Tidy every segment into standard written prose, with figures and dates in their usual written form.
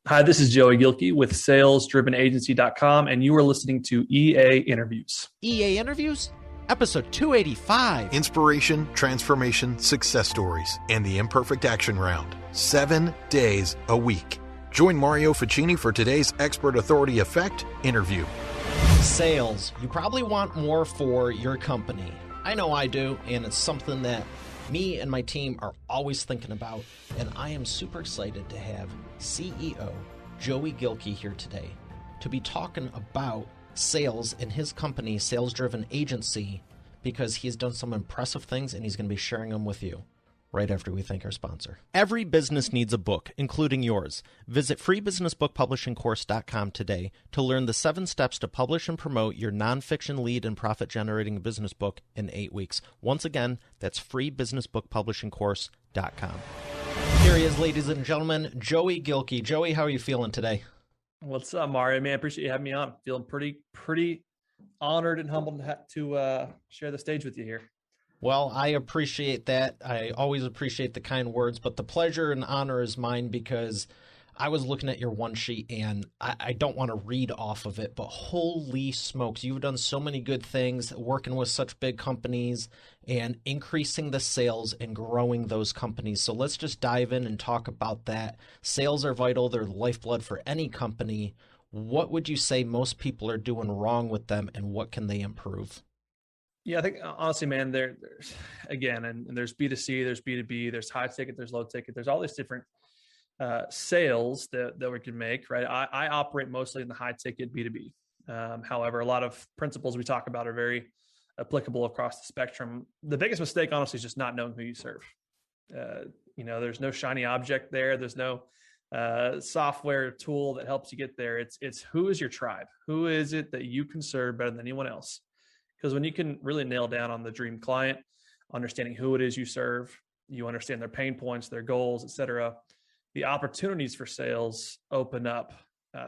Hi, this is Joey Gilkey with salesdrivenagency.com, and you are listening to EA Interviews. EA Interviews? Episode 285. Inspiration, transformation, success stories, and the imperfect action round. 7 days a week. Join Mario Ficini for today's Expert Authority Effect interview. Sales. You probably want more for your company. I know I do, and it's something that me and my team are always thinking about, and I am super excited to have CEO Joey Gilkey here today to be talking about sales in his company, Sales Driven Agency, because he's done some impressive things and he's going to be sharing them with you right after we thank our sponsor. Every business needs a book, including yours. Visit freebusinessbookpublishingcourse.com today to learn the 7 steps to publish and promote your nonfiction lead and profit-generating business book in 8 weeks. Once again, that's freebusinessbookpublishingcourse.com. Here he is, ladies and gentlemen, Joey Gilkey. Joey, how are you feeling today? What's up, Mario? Man, appreciate you having me on. Feeling pretty honored and humbled to share the stage with you here. Well, I appreciate that. I always appreciate the kind words, but the pleasure and honor is mine because I was looking at your one sheet and I don't want to read off of it, but holy smokes, you've done so many good things working with such big companies and increasing the sales and growing those companies. So let's just dive in and talk about that. Sales are vital. They're the lifeblood for any company. What would you say most people are doing wrong with them and what can they improve? Yeah, I think honestly, man, there's again, and there's B2C, there's B2B, there's high ticket, there's low ticket, there's all these different sales that we can make, right? I operate mostly in the high ticket B2B. However, a lot of principles we talk about are very applicable across the spectrum. The biggest mistake, honestly, is just not knowing who you serve. There's no shiny object there. There's no software tool that helps you get there. It's who is your tribe? Who is it that you can serve better than anyone else? Because when you can really nail down on the dream client, understanding who it is you serve, you understand their pain points, their goals, et cetera, the opportunities for sales open up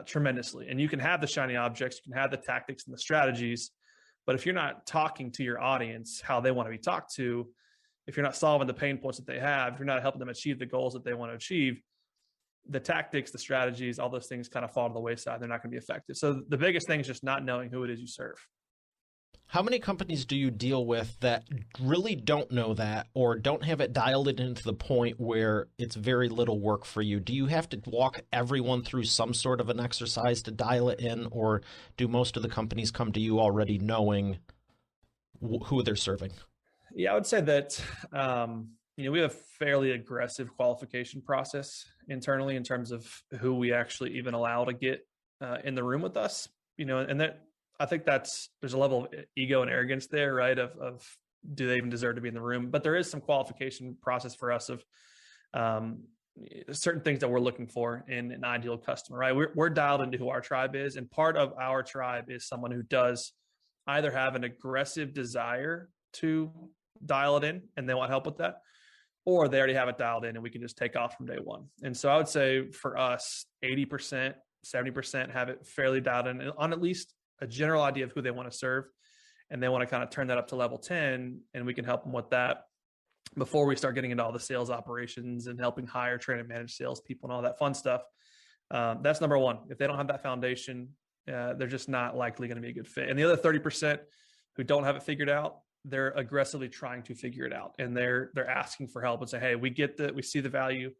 tremendously. And you can have the shiny objects, you can have the tactics and the strategies, but if you're not talking to your audience how they want to be talked to, if you're not solving the pain points that they have, if you're not helping them achieve the goals that they want to achieve, the tactics, the strategies, all those things kind of fall to the wayside. They're not going to be effective. So the biggest thing is just not knowing who it is you serve. How many companies do you deal with that really don't know that or don't have it dialed into the point where it's very little work for you? Do you have to walk everyone through some sort of an exercise to dial it in, or do most of the companies come to you already knowing who they're serving? Yeah, I would say that we have a fairly aggressive qualification process internally in terms of who we actually even allow to get in the room with us. And that. I think there's a level of ego and arrogance there, right? Of do they even deserve to be in the room? But there is some qualification process for us of certain things that we're looking for in an ideal customer, right? We're dialed into who our tribe is. And part of our tribe is someone who does either have an aggressive desire to dial it in and they want help with that, or they already have it dialed in and we can just take off from day one. And so I would say for us, 80%, 70% have it fairly dialed in on at least a general idea of who they want to serve, and they want to kind of turn that up to level 10, and we can help them with that before we start getting into all the sales operations and helping hire, train, and manage salespeople and all that fun stuff. That's number one. If they don't have that foundation, they're just not likely going to be a good fit. And the other 30% who don't have it figured out, they're aggressively trying to figure it out, and they're asking for help and say, "Hey, we see the value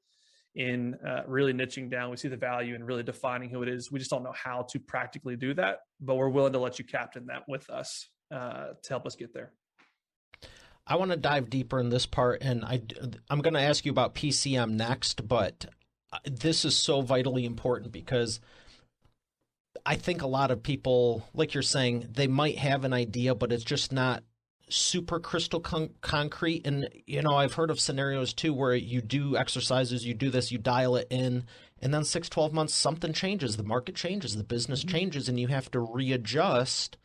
in really niching down. We see the value in really defining who it is. We just don't know how to practically do that, but we're willing to let you captain that with us to help us get there." I want to dive deeper in this part, and I'm going to ask you about PCM next, but this is so vitally important because I think a lot of people, like you're saying, they might have an idea, but it's just not super crystal concrete. And, I've heard of scenarios too, where you do exercises, you do this, you dial it in, and then 6-12 months, something changes, the market changes, the business changes, and you have to readjust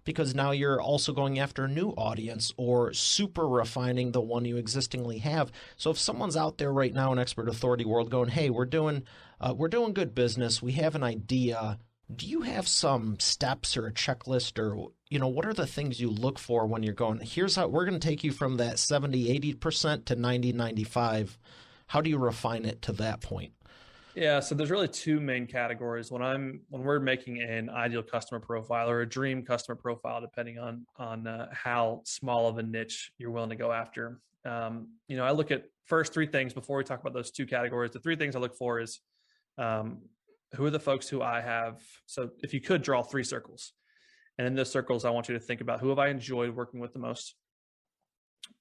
because now you're also going after a new audience or super refining the one you existingly have. So if someone's out there right now in expert authority world going, "Hey, we're doing good business, we have an idea," do you have some steps or a checklist, or what are the things you look for when you're going, here's how we're going to take you from that 70-80% to 90-95? How do you refine it to that point? Yeah, so there's really two main categories. When we're making an ideal customer profile or a dream customer profile, depending on how small of a niche you're willing to go after. I look at first three things before we talk about those two categories. The three things I look for is um, who are the folks who I have. So if you could draw three circles, and in those circles, I want you to think about who have I enjoyed working with the most.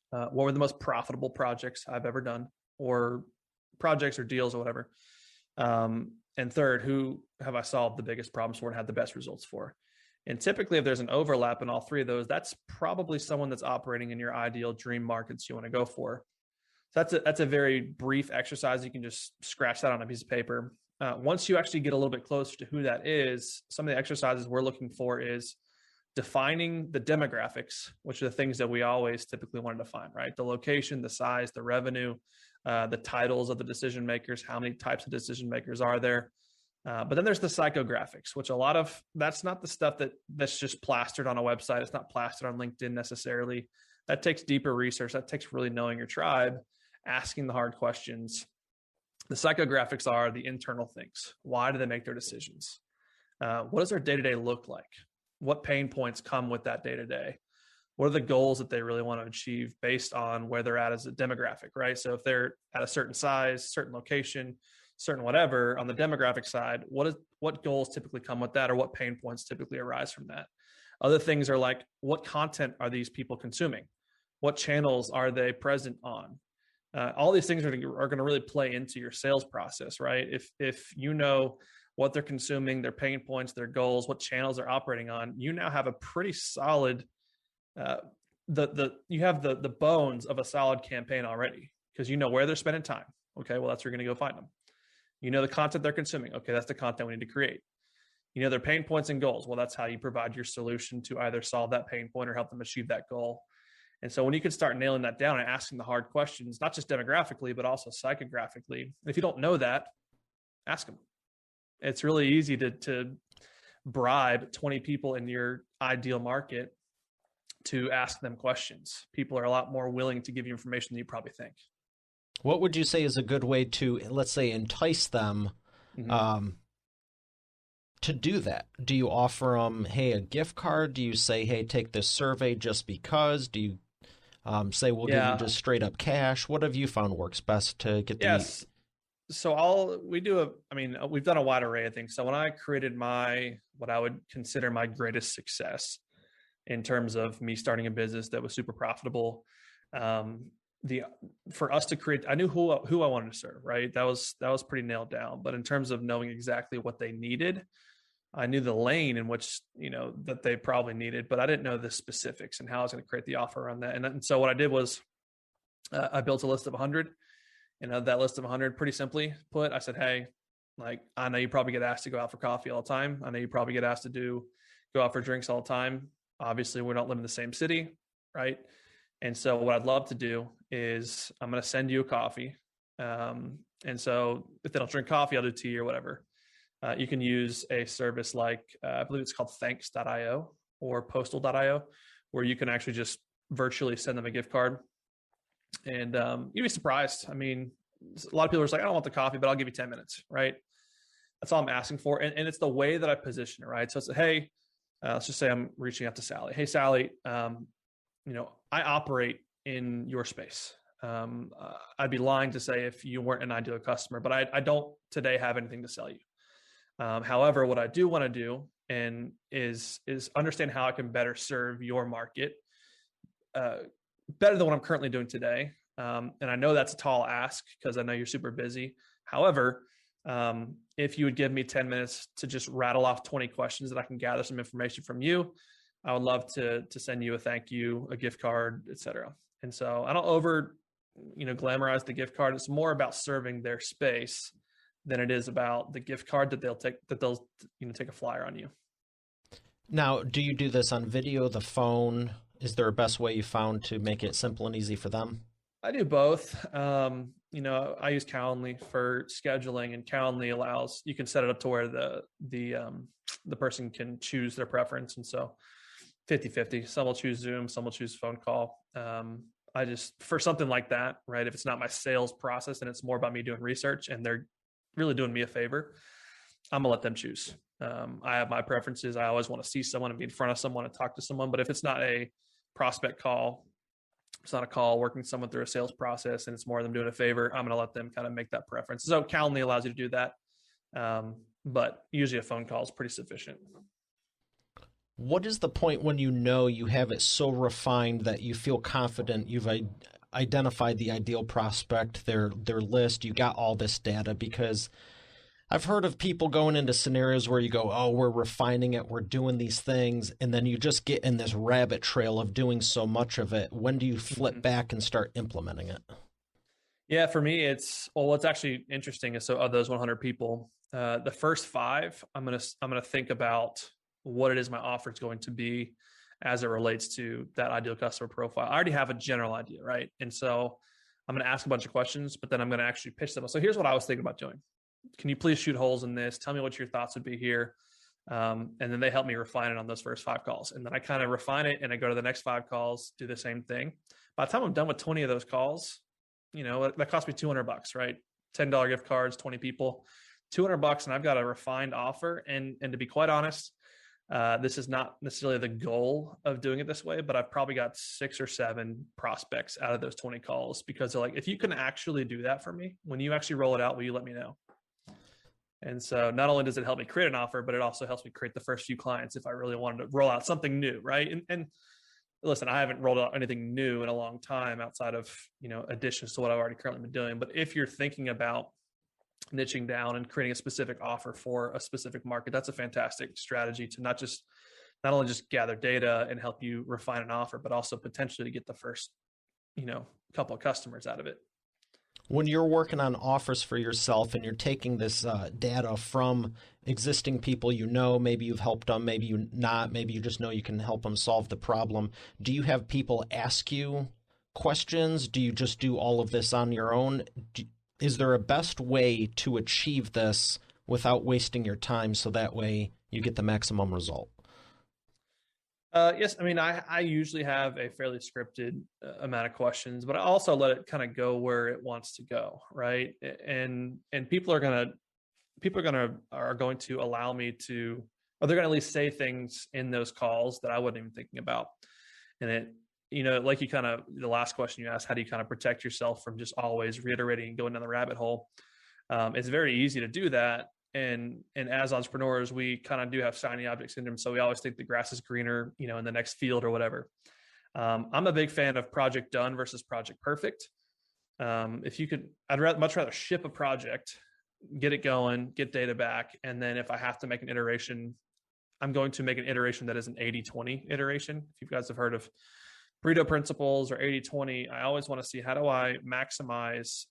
What were the most profitable projects I've ever done, or projects or deals or whatever. And third, who have I solved the biggest problems for and had the best results for? And typically, if there's an overlap in all three of those, that's probably someone that's operating in your ideal dream markets you want to go for. So that's a very brief exercise. You can just scratch that on a piece of paper. Once you actually get a little bit closer to who that is, some of the exercises we're looking for is defining the demographics, which are the things that we always typically want to define, right? The location, the size, the revenue, the titles of the decision makers, how many types of decision makers are there. But then there's the psychographics, which that's not the stuff that's just plastered on a website. It's not plastered on LinkedIn necessarily. That takes deeper research. That takes really knowing your tribe, asking the hard questions. The psychographics are the internal things. Why do they make their decisions? What does their day-to-day look like? What pain points come with that day-to-day? What are the goals that they really want to achieve based on where they're at as a demographic, right? So if they're at a certain size, certain location, certain whatever, on the demographic side, what goals typically come with that, or what pain points typically arise from that? Other things are like, what content are these people consuming? What channels are they present on? All these things are going to really play into your sales process, right? If you know what they're consuming, their pain points, their goals, what channels they're operating on, you now have a pretty solid you have the bones of a solid campaign already, because you know where they're spending time. Okay, well, that's where you're going to go find them. You know the content they're consuming. Okay, that's the content we need to create. You know their pain points and goals. Well, that's how you provide your solution to either solve that pain point or help them achieve that goal. And so when you can start nailing that down and asking the hard questions, not just demographically, but also psychographically, and if you don't know that, ask them. It's really easy to bribe 20 people in your ideal market to ask them questions. People are a lot more willing to give you information than you probably think. What would you say is a good way to, let's say, entice them to do that? Do you offer them, hey, a gift card? Do you say, hey, take this survey just because? Do you say, we'll give you just straight up cash? What have you found works best to get the... Yes. So we've done a wide array of things. So when I created what I would consider my greatest success in terms of me starting a business that was super profitable, for us to create, I knew who I wanted to serve, right? That was pretty nailed down. But in terms of knowing exactly what they needed, I knew the lane in which, that they probably needed, but I didn't know the specifics and how I was going to create the offer on that. And so what I did was I built a list of 100. And of that list of 100, pretty simply put, I said, hey, I know you probably get asked to go out for coffee all the time. I know you probably get asked to go out for drinks all the time. Obviously, we don't live in the same city, right? And so what I'd love to do is I'm going to send you a coffee. And so if they don't drink coffee, I'll do tea or whatever. You can use a service like, I believe it's called thanks.io or postal.io, where you can actually just virtually send them a gift card. And you'd be surprised. I mean, a lot of people are just like, I don't want the coffee, but I'll give you 10 minutes, right? That's all I'm asking for. And it's the way that I position it, right? So it's, hey, let's just say I'm reaching out to Sally. Hey, Sally, I operate in your space. I'd be lying to say if you weren't an ideal customer, but I don't today have anything to sell you. However, what I do want to do is understand how I can better serve your market better than what I'm currently doing today. And I know that's a tall ask because I know you're super busy. However, if you would give me 10 minutes to just rattle off 20 questions that I can gather some information from you, I would love to send you a thank you, a gift card, et cetera. And so I don't glamorize the gift card. It's more about serving their space than it is about the gift card that they'll take a flyer on you. Now, do you do this on video, the phone? Is there a best way you found to make it simple and easy for them? I do both. I use Calendly for scheduling, and Calendly allows, you can set it up to where the person can choose their preference. And so 50-50, some will choose Zoom, some will choose phone call. For something like that, right? If it's not my sales process and it's more about me doing research and they're really doing me a favor, I'm gonna let them choose. I have my preferences. I always want to see someone and be in front of someone and talk to someone. But if it's not a prospect call, it's not a call working someone through a sales process, and it's more of them doing a favor, I'm going to let them kind of make that preference. So Calendly allows you to do that. But usually a phone call is pretty sufficient. What is the point when you know you have it so refined that you feel confident you've identified the ideal prospect, their list, you got all this data? Because I've heard of people going into scenarios where you go, oh, we're refining it, we're doing these things, and then you just get in this rabbit trail of doing so much of it. When do you flip back and start implementing it? Yeah, for me, what's actually interesting is, so of those 100 people, the first 5, I'm gonna think about what it is my offer is going to be as it relates to that ideal customer profile. I already have a general idea, right? And so I'm going to ask a bunch of questions, but then I'm going to actually pitch them. So here's what I was thinking about doing. Can you please shoot holes in this? Tell me what your thoughts would be here. And then they help me refine it on those first 5 calls. And then I kind of refine it and I go to the next 5 calls, do the same thing. By the time I'm done with 20 of those calls, that cost me $200, right? $10 gift cards, 20 people, $200, and I've got a refined offer. And to be quite honest, this is not necessarily the goal of doing it this way, but I've probably got 6 or 7 prospects out of those 20 calls because they're like, if you can actually do that for me, when you actually roll it out, will you let me know? And so not only does it help me create an offer, but it also helps me create the first few clients if I really wanted to roll out something new, right? And listen, I haven't rolled out anything new in a long time outside of, additions to what I've already currently been doing. But if you're thinking about niching down and creating a specific offer for a specific market, that's a fantastic strategy to not only just gather data and help you refine an offer, but also potentially get the first, couple of customers out of it. When you're working on offers for yourself and you're taking this data from existing people, maybe you've helped them, maybe you not, maybe you just know you can help them solve the problem. Do you have people ask you questions? Do you just do all of this on your own? Is there a best way to achieve this without wasting your time so that way you get the maximum result? Yes. I mean, I usually have a fairly scripted amount of questions, but I also let it kind of go where it wants to go. Right. And people are going to allow me to, or they're going to at least say things in those calls that I wasn't even thinking about. And like the last question you asked, how do you kind of protect yourself from just always reiterating and going down the rabbit hole? It's very easy to do that. And as entrepreneurs, we kind of do have shiny object syndrome. So we always think the grass is greener, in the next field or whatever. I'm a big fan of project done versus project perfect. I'd much rather ship a project, get it going, get data back. And then if I have to make an iteration, I'm going to make an iteration that is an 80-20 iteration. If you guys have heard of Pareto principles or 80-20, I always want to see how do I maximize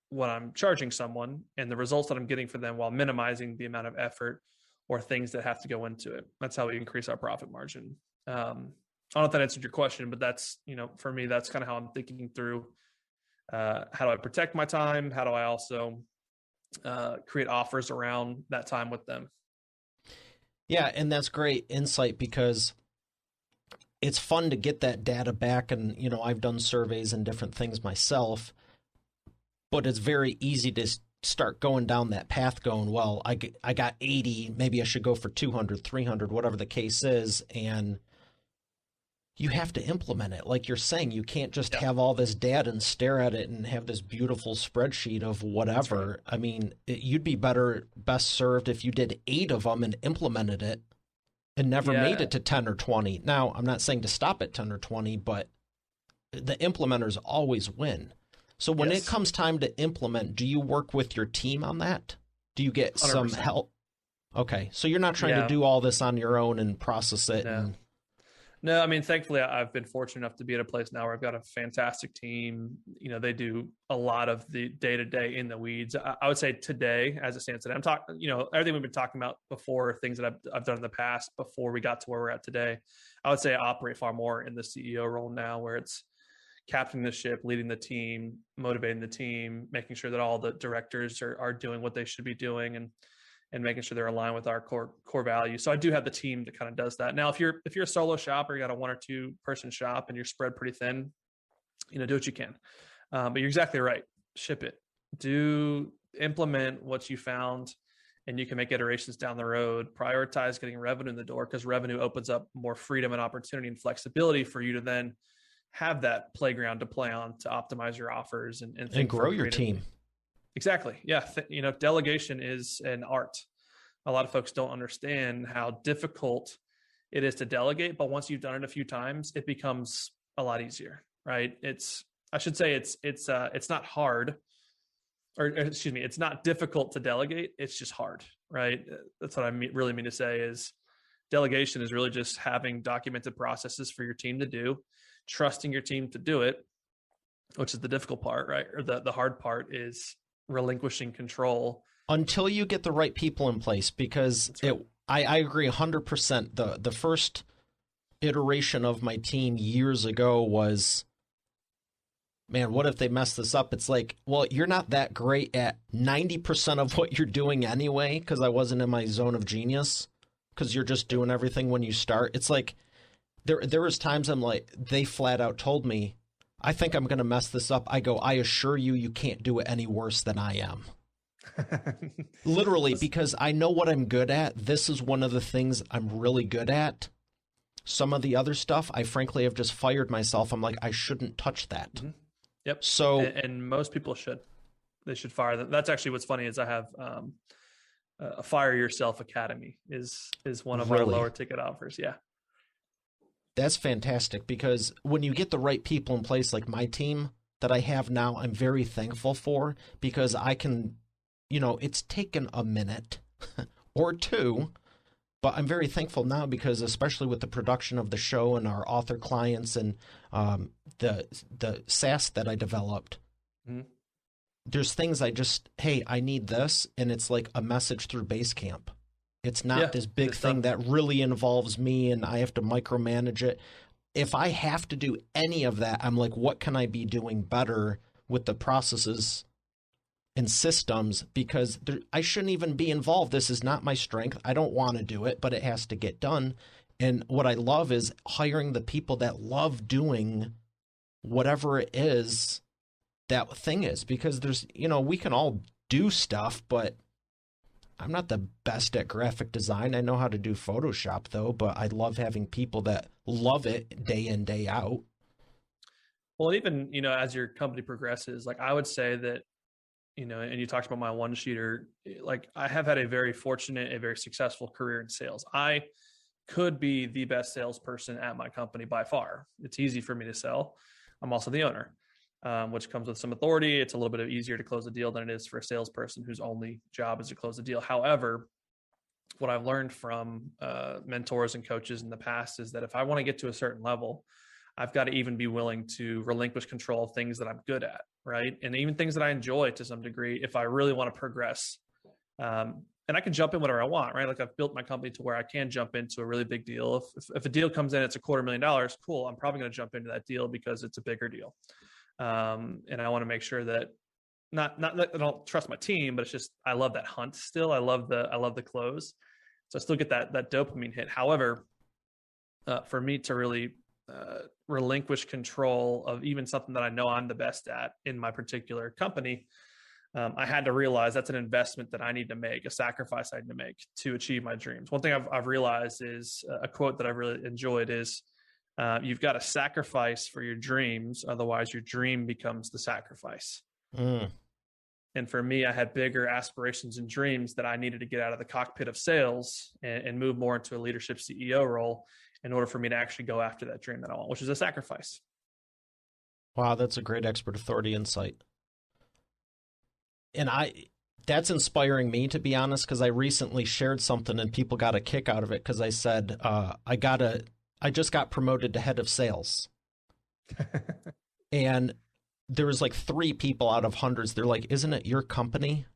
what I'm charging someone and the results that I'm getting for them while minimizing the amount of effort or things that have to go into it. That's how we increase our profit margin. I don't know if that answered your question, but that's, for me, that's kind of how I'm thinking through how do I protect my time? How do I also create offers around that time with them? Yeah, and that's great insight because it's fun to get that data back. And, I've done surveys and different things myself, but it's very easy to start going down that path going, well, I got 80, maybe I should go for 200, 300, whatever the case is. And you have to implement it. Like you're saying, you can't just have all this data and stare at it and have this beautiful spreadsheet of whatever. Right. I mean, you'd be best served if you did 8 of them and implemented it and never made it to 10 or 20. Now, I'm not saying to stop at 10 or 20, but the implementers always win. So when it comes time to implement, do you work with your team on that? Do you get 100%. Some help? Okay. So you're not trying to do all this on your own and process it. No, I mean, thankfully I've been fortunate enough to be at a place now where I've got a fantastic team. They do a lot of the day-to-day in the weeds. I would say today, as it stands today, I'm talking, everything we've been talking about before, things that I've done in the past before we got to where we're at today. I would say I operate far more in the CEO role now, where it's captaining the ship, leading the team, motivating the team, making sure that all the directors are doing what they should be doing and making sure they're aligned with our core values. So I do have the team that kind of does that. Now, if you're a solo shop or you got a 1 or 2 person shop and you're spread pretty thin, do what you can. But you're exactly right. Ship it. Do implement what you found, and you can make iterations down the road. Prioritize getting revenue in the door, because revenue opens up more freedom and opportunity and flexibility for you to then have that playground to play on to optimize your offers and grow your team. Exactly. Yeah. Delegation is an art. A lot of folks don't understand how difficult it is to delegate, but once you've done it a few times, it becomes a lot easier, right? It's not hard, or excuse me, it's not difficult to delegate. It's just hard, right? That's what I really mean to say is delegation is really just having documented processes for your team to do, trusting your team to do it, which is the difficult part, right? Or the hard part is relinquishing control. Until you get the right people in place, because I agree 100%. The first iteration of my team years ago was, man, what if they mess this up? It's like, well, you're not that great at 90% of what you're doing anyway, because I wasn't in my zone of genius, because you're just doing everything when you start. It's like, there was times I'm like, they flat out told me, I think I'm going to mess this up. I go, I assure you, you can't do it any worse than I am. Literally, because I know what I'm good at. This is one of the things I'm really good at. Some of the other stuff, I frankly have just fired myself. I'm like, I shouldn't touch that. Mm-hmm. Yep. So, and most people should. They should fire them. That's actually what's funny is I have a Fire Yourself Academy is one of our lower ticket offers. Yeah. That's fantastic, because when you get the right people in place, like my team that I have now, I'm very thankful for, because I can, it's taken a minute or two, but I'm very thankful now because, especially with the production of the show and our author clients and the SaaS that I developed, there's things I need this, and it's like a message through Basecamp. It's not this big thing that really involves me and I have to micromanage it. If I have to do any of that, I'm like, what can I be doing better with the processes and systems? Because I shouldn't even be involved. This is not my strength. I don't want to do it, but it has to get done. And what I love is hiring the people that love doing whatever it is that thing is. Because there's, we can all do stuff, but I'm not the best at graphic design. I know how to do Photoshop, though, but I love having people that love it day in, day out. Well, even, as your company progresses, like I would say that, and you talked about my one-sheeter, like I have had a very fortunate, a very successful career in sales. I could be the best salesperson at my company by far. It's easy for me to sell. I'm also the owner. Which comes with some authority. It's a little bit easier to close a deal than it is for a salesperson whose only job is to close a deal. However, what I've learned from mentors and coaches in the past is that if I want to get to a certain level, I've got to even be willing to relinquish control of things that I'm good at, right? And even things that I enjoy to some degree, if I really want to progress. And I can jump in whatever I want, right? Like I've built my company to where I can jump into a really big deal. If a deal comes in, it's $250,000, cool. I'm probably going to jump into that deal because it's a bigger deal. And I want to make sure that not that I don't trust my team, but it's just, I love that hunt still. I love the close. So I still get that dopamine hit. However, for me to really relinquish control of even something that I know I'm the best at in my particular company, I had to realize that's an investment that I need to make, a sacrifice I need to make to achieve my dreams. One thing I've realized is a quote that I've really enjoyed is, you've got to sacrifice for your dreams. Otherwise your dream becomes the sacrifice. And for me, I had bigger aspirations and dreams that I needed to get out of the cockpit of sales and move more into a leadership CEO role in order for me to actually go after that dream that I want, which is a sacrifice. Wow. That's a great expert authority insight. And that's inspiring me, to be honest, because I recently shared something and people got a kick out of it. Cause I said, I just got promoted to head of sales. And there was like 3 people out of hundreds. They're like, isn't it your company?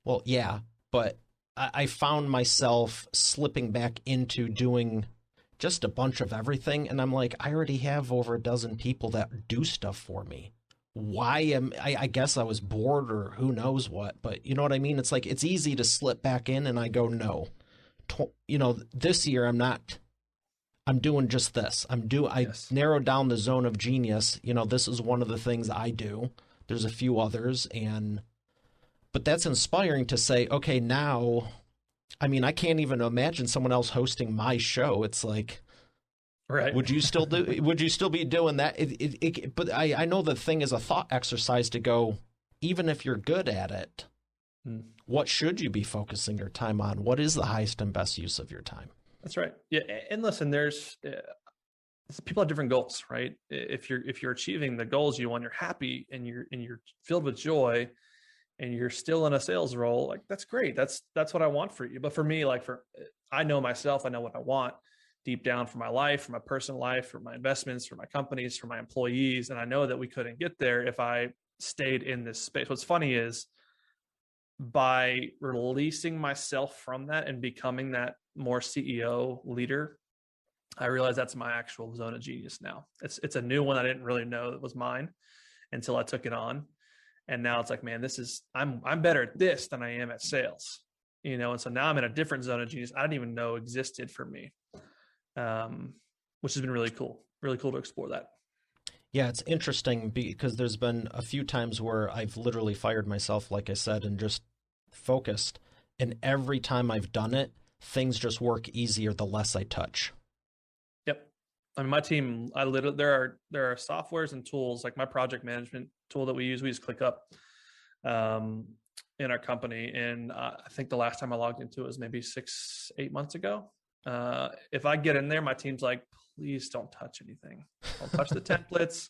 Well, yeah, but I found myself slipping back into doing just a bunch of everything. And I'm like, I already have over a dozen people that do stuff for me. I guess I was bored or who knows what, but you know what I mean? It's like, it's easy to slip back in and I go, no, this year I'm doing just this. I narrowed down the zone of genius. This is one of the things I do. There's a few others, and But that's inspiring to say, okay, now, I mean, I can't even imagine someone else hosting my show. It's like, right. Would you still be doing that? But I know the thing is a thought exercise to go, even if you're good at it, what should you be focusing your time on? What is the highest and best use of your time? That's right. Yeah. And listen, there's people have different goals, right? If you're achieving the goals you want, you're happy and you're filled with joy and you're still in a sales role, like that's great. That's what I want for you. But for me, I know myself, I know what I want deep down for my life, for my personal life, for my investments, for my companies, for my employees. And I know that we couldn't get there if I stayed in this space. What's funny is by releasing myself from that and becoming that more CEO leader, I realize that's my actual zone of genius now. It's a new one I didn't really know that was mine until I took it on. And now it's like, man, I'm better at this than I am at sales, and so now I'm in a different zone of genius I didn't even know existed for me, which has been really cool to explore that. Yeah, it's interesting because there's been a few times where I've literally fired myself, like I said, and just focused. And every time I've done it, things just work easier the less I touch. Yep. I mean, my team, there are softwares and tools like my project management tool that we use ClickUp in our company. And I think the last time I logged into it was maybe 6-8 months ago. If I get in there, my team's like, please don't touch anything. Don't touch the templates.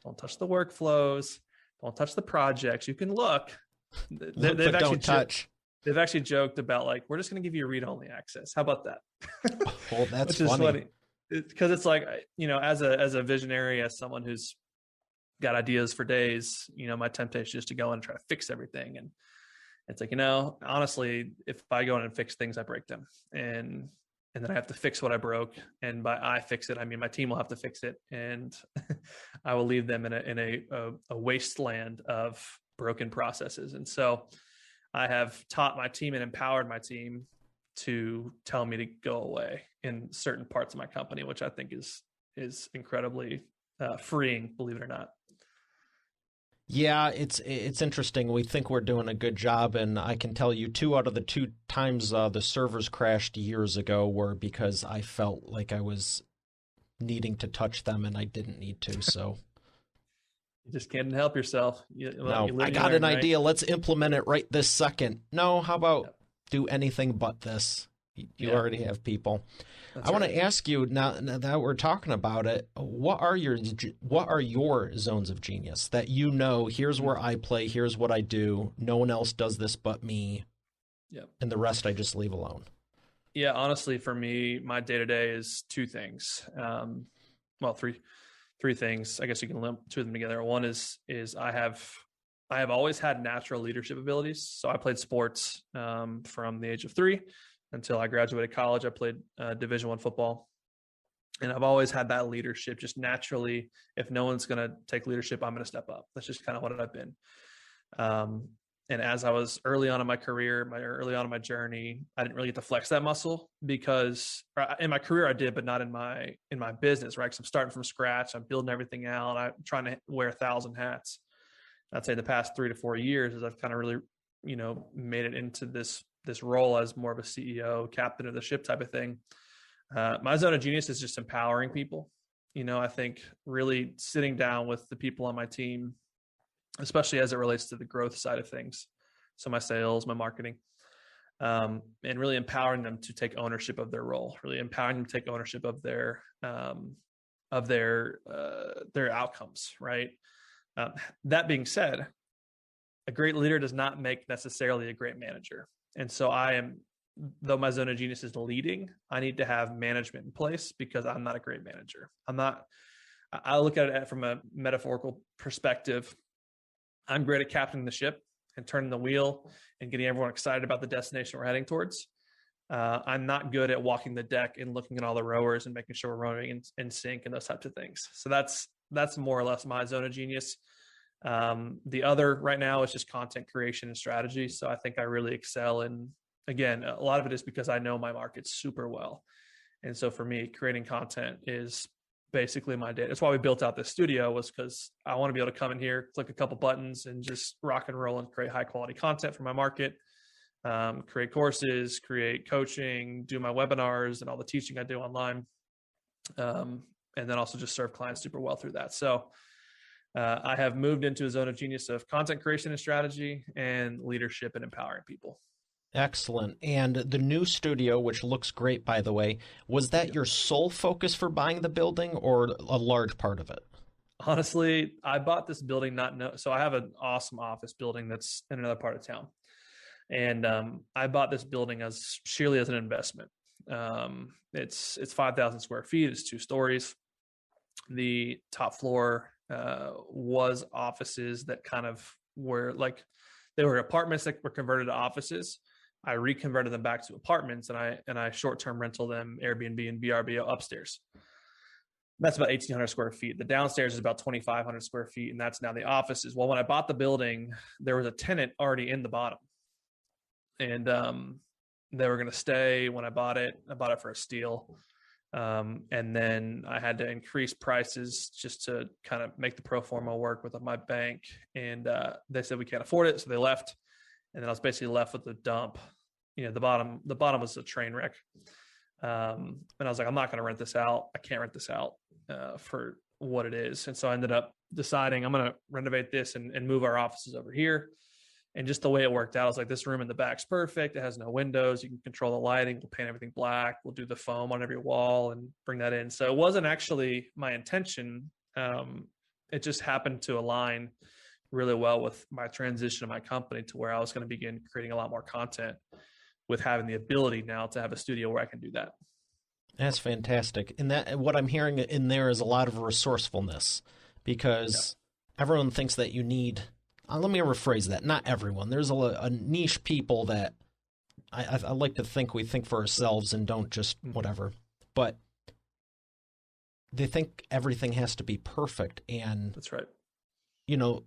Don't touch the workflows. Don't touch the projects. You can look. They've actually joked about like, we're just going to give you a read-only access. How about that? Well, that's Which funny. Is funny. Because it's like, as a visionary, as someone who's got ideas for days, my temptation is to go in and try to fix everything. And it's like, honestly, if I go in and fix things, I break them. And then I have to fix what I broke. And by I fix it, I mean, my team will have to fix it. And I will leave them in a wasteland of broken processes. And so I have taught my team and empowered my team to tell me to go away in certain parts of my company, which I think is incredibly freeing, believe it or not. Yeah, it's interesting. We think we're doing a good job, and I can tell you 2 out of the 2 times the servers crashed years ago were because I felt like I was needing to touch them and I didn't need to. So you just can't help yourself. I got an idea. Let's implement it right this second. No, how about do anything but this? You already have people. I want to ask you now that we're talking about it. What are your zones of genius that here's where I play, here's what I do. No one else does this but me. Yep. And the rest I just leave alone. Yeah, honestly, for me, my day to day is 2 things. Three things. I guess you can lump 2 of them together. One is I have always had natural leadership abilities. So I played sports from the age of 3 until I graduated college. I played Division I football, and I've always had that leadership just naturally. If no one's going to take leadership, I'm going to step up. That's just kind of what I've been. And as I was early on in my career, early on in my journey, I didn't really get to flex that muscle because in my career I did, but not in my business, right? Because I'm starting from scratch. I'm building everything out. I'm trying to wear 1,000 hats. I'd say the past 3 to 4 years, as I've kind of really, made it into this role as more of a CEO, captain of the ship type of thing. My zone of genius is just empowering people. I think really sitting down with the people on my team, especially as it relates to the growth side of things. So my sales, my marketing, and really empowering them to take ownership of their role, really empowering them to take ownership of their outcomes. Right. That being said, a great leader does not make necessarily a great manager. And so though my zone of genius is leading, I need to have management in place because I'm not a great manager. I look at it from a metaphorical perspective. I'm great at captaining the ship and turning the wheel and getting everyone excited about the destination we're heading towards. I'm not good at walking the deck and looking at all the rowers and making sure we're rowing in sync and those types of things. So that's more or less my zone of genius. The other right now is just content creation and strategy. So I think I really excel in, again, a lot of it is because I know my market super well. And so for me, creating content is basically my day. That's why we built out this studio, was because I want to be able to come in here, click a couple buttons, and just rock and roll and create high quality content for my market, create courses, create coaching, do my webinars and all the teaching I do online. And then also just serve clients super well through that. So I have moved into a zone of genius of content creation and strategy and leadership and empowering people. Excellent. And the new studio, which looks great, by the way, was that your sole focus for buying the building, or a large part of it? Honestly, I bought this building so I have an awesome office building that's in another part of town. And I bought this building as sheerly as an investment. It's 5,000 square feet. It's 2 stories. The top floor was offices that kind of were like, they were apartments that were converted to offices. I reconverted them back to apartments, and I short-term rental them Airbnb and VRBO upstairs. That's about 1,800 square feet. The downstairs is about 2,500 square feet, and that's now the offices. Well, when I bought the building, there was a tenant already in the bottom, and they were going to stay. When I bought it for a steal. And then I had to increase prices just to kind of make the pro forma work with my bank. And they said, we can't afford it. So they left. And then I was basically left with the dump. The bottom was a train wreck. And I was like, I'm not going to rent this out. I can't rent this out for what it is. And so I ended up deciding I'm going to renovate this and move our offices over here. And just the way it worked out, I was like, this room in the back's perfect. It has no windows. You can control the lighting. We'll paint everything black. We'll do the foam on every wall and bring that in. So it wasn't actually my intention. It just happened to align really well with my transition of my company to where I was going to begin creating a lot more content, with having the ability now to have a studio where I can do that. That's fantastic. And that, what I'm hearing in there is a lot of resourcefulness, because everyone thinks that you need... let me rephrase that. Not everyone. There's a niche people that I like to think we think for ourselves and don't just whatever. But they think everything has to be perfect. And that's right.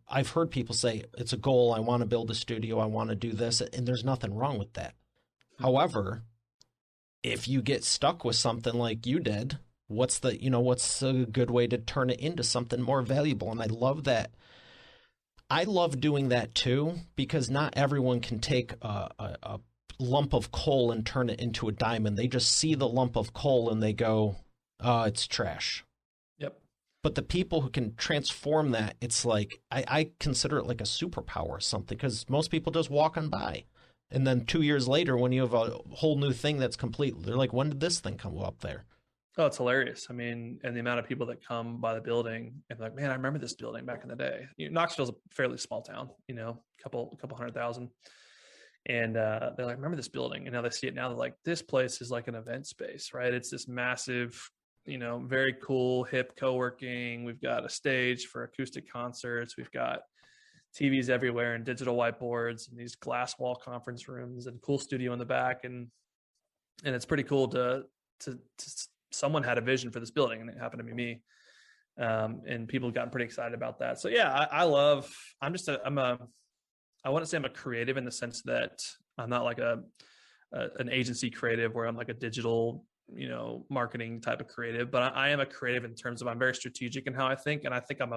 I've heard people say, it's a goal. I want to build a studio. I want to do this. And there's nothing wrong with that. However, if you get stuck with something like you did, what's a good way to turn it into something more valuable? And I love that. I love doing that too, because not everyone can take a lump of coal and turn it into a diamond. They just see the lump of coal and they go, oh, it's trash. Yep. But the people who can transform that, it's like, I consider it like a superpower or something, because most people just walk on by. And then 2 years later, when you have a whole new thing that's complete, they're like, when did this thing come up there? Oh, it's hilarious. I mean, and the amount of people that come by the building and like, man, I remember this building back in the day. Knoxville's a fairly small town, couple 100,000. And they're like, remember this building? And now they see it now. They're like, this place is like an event space, right? It's this massive, very cool, hip co-working. We've got a stage for acoustic concerts. We've got TVs everywhere and digital whiteboards and these glass wall conference rooms and cool studio in the back. And it's pretty cool to someone had a vision for this building, and it happened to be me. And people have gotten pretty excited about that. So yeah, I wouldn't say I'm a creative in the sense that I'm not like an agency creative where I'm like a digital, marketing type of creative, but I am a creative in terms of I'm very strategic in how I think. And I think I'm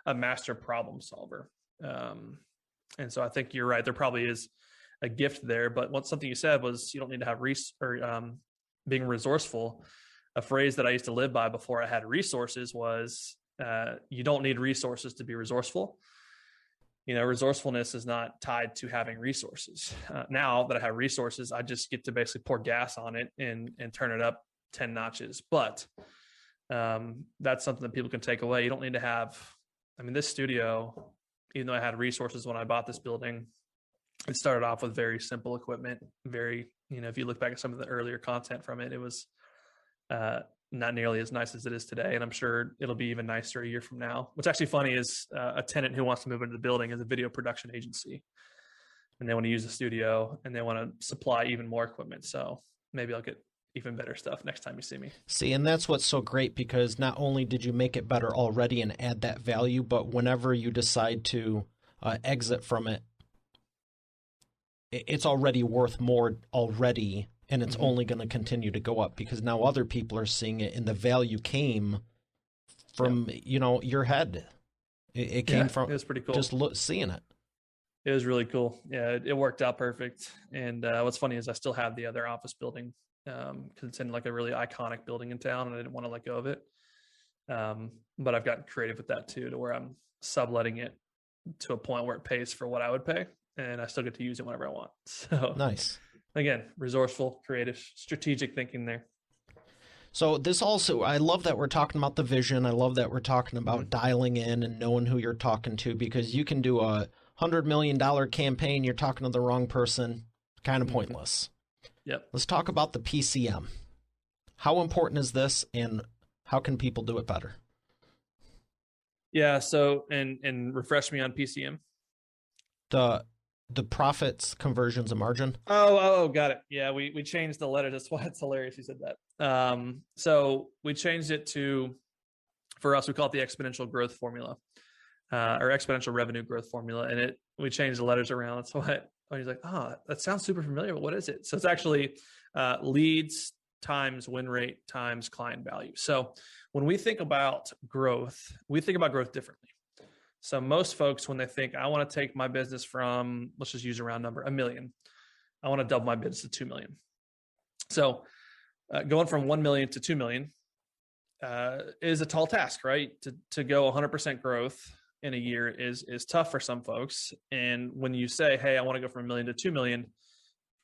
a master problem solver. And so I think you're right. There probably is a gift there, but something you said was you don't need to have being resourceful. A phrase that I used to live by before I had resources was, you don't need resources to be resourceful. Resourcefulness is not tied to having resources. Now that I have resources, I just get to basically pour gas on it and turn it up 10 notches. But that's something that people can take away. You don't need to have, this studio, even though I had resources when I bought this building, it started off with very simple equipment. Very, if you look back at some of the earlier content from it, it was not nearly as nice as it is today. And I'm sure it'll be even nicer a year from now. What's actually funny is a tenant who wants to move into the building is a video production agency. And they want to use the studio and they want to supply even more equipment. So maybe I'll get even better stuff next time you see me. See, and that's what's so great, because not only did you make it better already and add that value, but whenever you decide to exit from it, it's already worth more already. And it's only going to continue to go up, because now other people are seeing it, and the value came from, your head. It came from it was pretty cool. Just seeing it. It was really cool. Yeah, it worked out perfect. And what's funny is I still have the other office building because it's in like a really iconic building in town, and I didn't want to let go of it. But I've gotten creative with that too, to where I'm subletting it to a point where it pays for what I would pay, and I still get to use it whenever I want. So nice. Again, resourceful, creative, strategic thinking there. So this also, I love that we're talking about the vision. I love that we're talking about dialing in and knowing who you're talking to, because you can do a $100 million campaign. You're talking to the wrong person, kind of pointless. Yep. Let's talk about the PCM. How important is this, and how can people do it better? Yeah. So, and refresh me on PCM. The profits, conversions, and margin. Oh, got it. Yeah, we changed the letters. That's why it's hilarious you said that. So we changed it to, for us, we call it the exponential growth formula, or exponential revenue growth formula, and we changed the letters around. That's why he's like, that sounds super familiar, but what is it? So it's actually leads times win rate times client value. So when we think about growth, we think about growth differently. So most folks, when they think, I want to take my business from, let's just use a round number, $1 million. I want to double my business to 2 million. So going from 1 million to 2 million is a tall task, right? To go 100% growth in a year is tough for some folks. And when you say, hey, I want to go from 1 million to 2 million,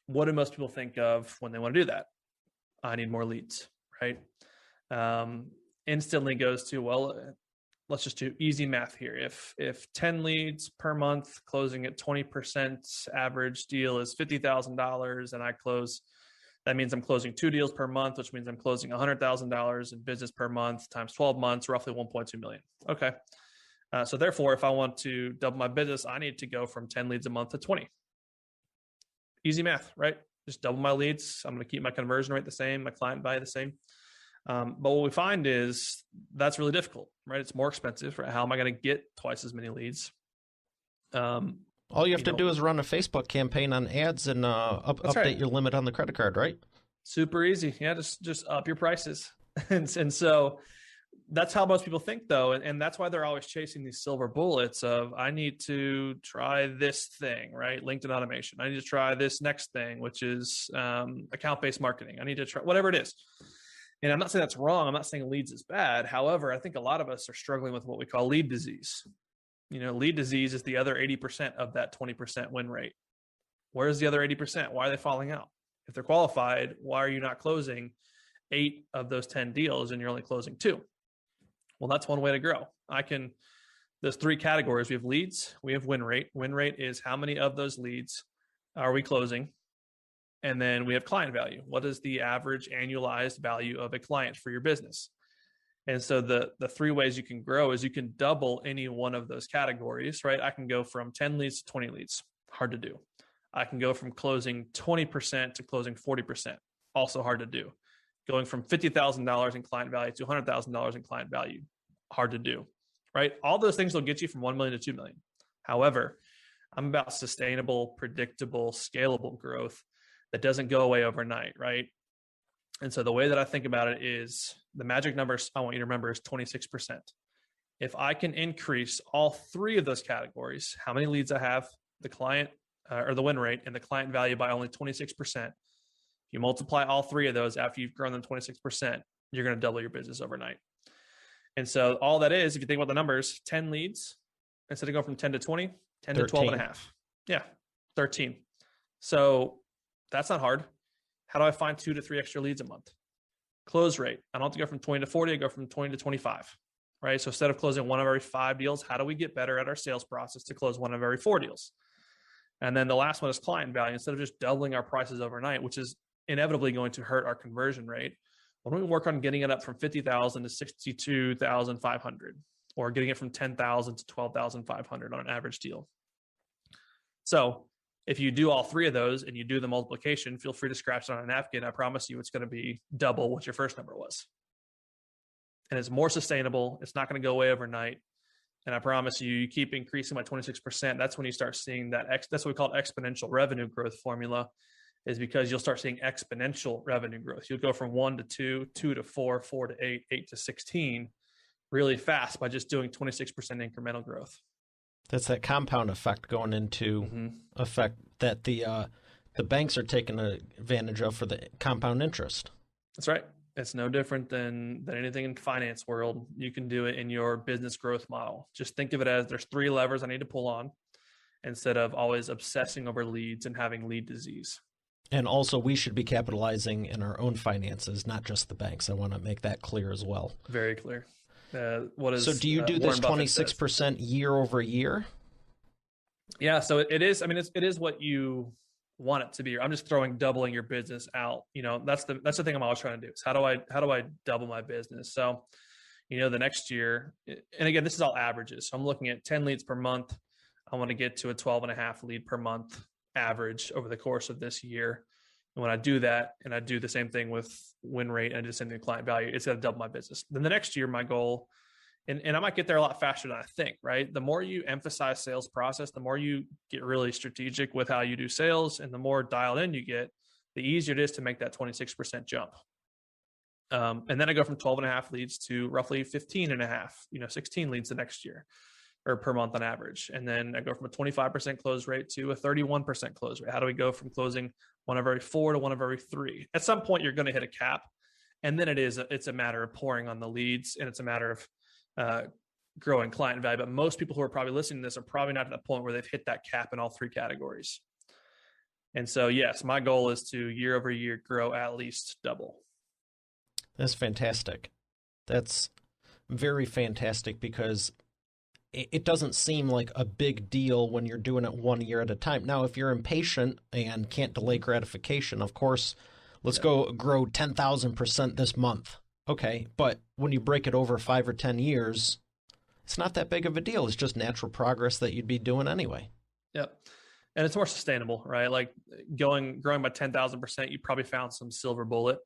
what do most people think of when they want to do that? I need more leads, right? Instantly goes to, well, let's just do easy math here. If 10 leads per month, closing at 20% average deal is $50,000, and I close, that means I'm closing 2 deals per month, which means I'm closing $100,000 in business per month times 12 months, roughly 1.2 million. Okay. So therefore, if I want to double my business, I need to go from 10 leads a month to 20. Easy math, right? Just double my leads. I'm going to keep my conversion rate the same, my client value the same. But what we find is that's really difficult, right? It's more expensive. Right? How am I going to get twice as many leads? All you have to do is run a Facebook campaign on ads and update your limit on the credit card, right? Super easy. Yeah, just up your prices. and so that's how most people think, though. And that's why they're always chasing these silver bullets of, I need to try this thing, right? LinkedIn automation. I need to try this next thing, which is account-based marketing. I need to try whatever it is. And I'm not saying that's wrong. I'm not saying leads is bad. However, I think a lot of us are struggling with what we call lead disease. Lead disease is the other 80% of that 20% win rate. Where's the other 80%? Why are they falling out? If they're qualified, why are you not closing 8 of those 10 deals and you're only closing 2? Well, that's one way to grow. There's 3 categories. We have leads, we have win rate. Win rate is how many of those leads are we closing? And then we have client value. What is the average annualized value of a client for your business? And so the 3 ways you can grow is you can double any one of those categories, right? I can go from 10 leads to 20 leads. Hard to do. I can go from closing 20% to closing 40%. Also hard to do. Going from $50,000 in client value to $100,000 in client value. Hard to do, right? All those things will get you from 1 million to 2 million. However, I'm about sustainable, predictable, scalable growth that doesn't go away overnight, right? And so the way that I think about it is the magic numbers I want you to remember is 26%. If I can increase all 3 of those categories, how many leads I have, the client or the win rate, and the client value by only 26%, you multiply all 3 of those after you've grown them 26%, you're going to double your business overnight. And so all that is, if you think about the numbers, 10 leads, instead of going from 10 to 20, 10 to 12 and a half. Yeah, 13. So that's not hard. How do I find 2 to 3 extra leads a month? Close rate. I don't have to go from 20 to 40. I go from 20 to 25, right? So instead of closing 1 of every 5 deals, how do we get better at our sales process to close 1 of every 4 deals? And then the last one is client value. Instead of just doubling our prices overnight, which is inevitably going to hurt our conversion rate, why don't we work on getting it up from 50,000 to 62,500, or getting it from 10,000 to 12,500 on an average deal? So if you do all 3 of those and you do the multiplication, feel free to scratch it on a napkin. I promise you it's going to be double what your first number was. And it's more sustainable. It's not going to go away overnight. And I promise you, you keep increasing by 26%. That's when you start seeing that's what we call exponential revenue growth formula, is because you'll start seeing exponential revenue growth. You'll go from 1 to 2, 2 to 4, 4 to 8, 8 to 16. really fast by just doing 26% incremental growth. That's that compound effect going into effect that the banks are taking advantage of for the compound interest. That's right. It's no different than anything in finance world. You can do it in your business growth model. Just think of it as there's 3 levers I need to pull on instead of always obsessing over leads and having lead disease. And also, we should be capitalizing in our own finances, not just the banks. I want to make that clear as well. Very clear. So do you do this 26% year over year? Yeah. So it is. I mean, it is what you want it to be. I'm just doubling your business out. That's the thing I'm always trying to do is how do I double my business? So, the next year, and again, this is all averages. So I'm looking at 10 leads per month. I want to get to a 12.5 lead per month average over the course of this year. And when I do that, and I do the same thing with win rate and I do the same thing with client value, it's going to double my business. Then the next year, my goal, and I might get there a lot faster than I think, right? The more you emphasize sales process, the more you get really strategic with how you do sales, and the more dialed in you get, the easier it is to make that 26% jump. And then I go from 12.5 leads to roughly 15.5, 16 leads the next year, or per month on average. And then I go from a 25% close rate to a 31% close rate. How do we go from closing one of every 4 to one of every 3? At some point, you're going to hit a cap. And then it's a matter of pouring on the leads, and it's a matter of growing client value. But most people who are probably listening to this are probably not at the point where they've hit that cap in all 3 categories. And so, yes, my goal is to year over year grow at least double. That's fantastic. That's very fantastic, because it doesn't seem like a big deal when you're doing it 1 year at a time. Now, if you're impatient and can't delay gratification, of course, let's go grow 10,000% this month. Okay, but when you break it over 5 or 10 years, it's not that big of a deal. It's just natural progress that you'd be doing anyway. Yep. And it's more sustainable, right? Like growing by 10,000%, you probably found some silver bullet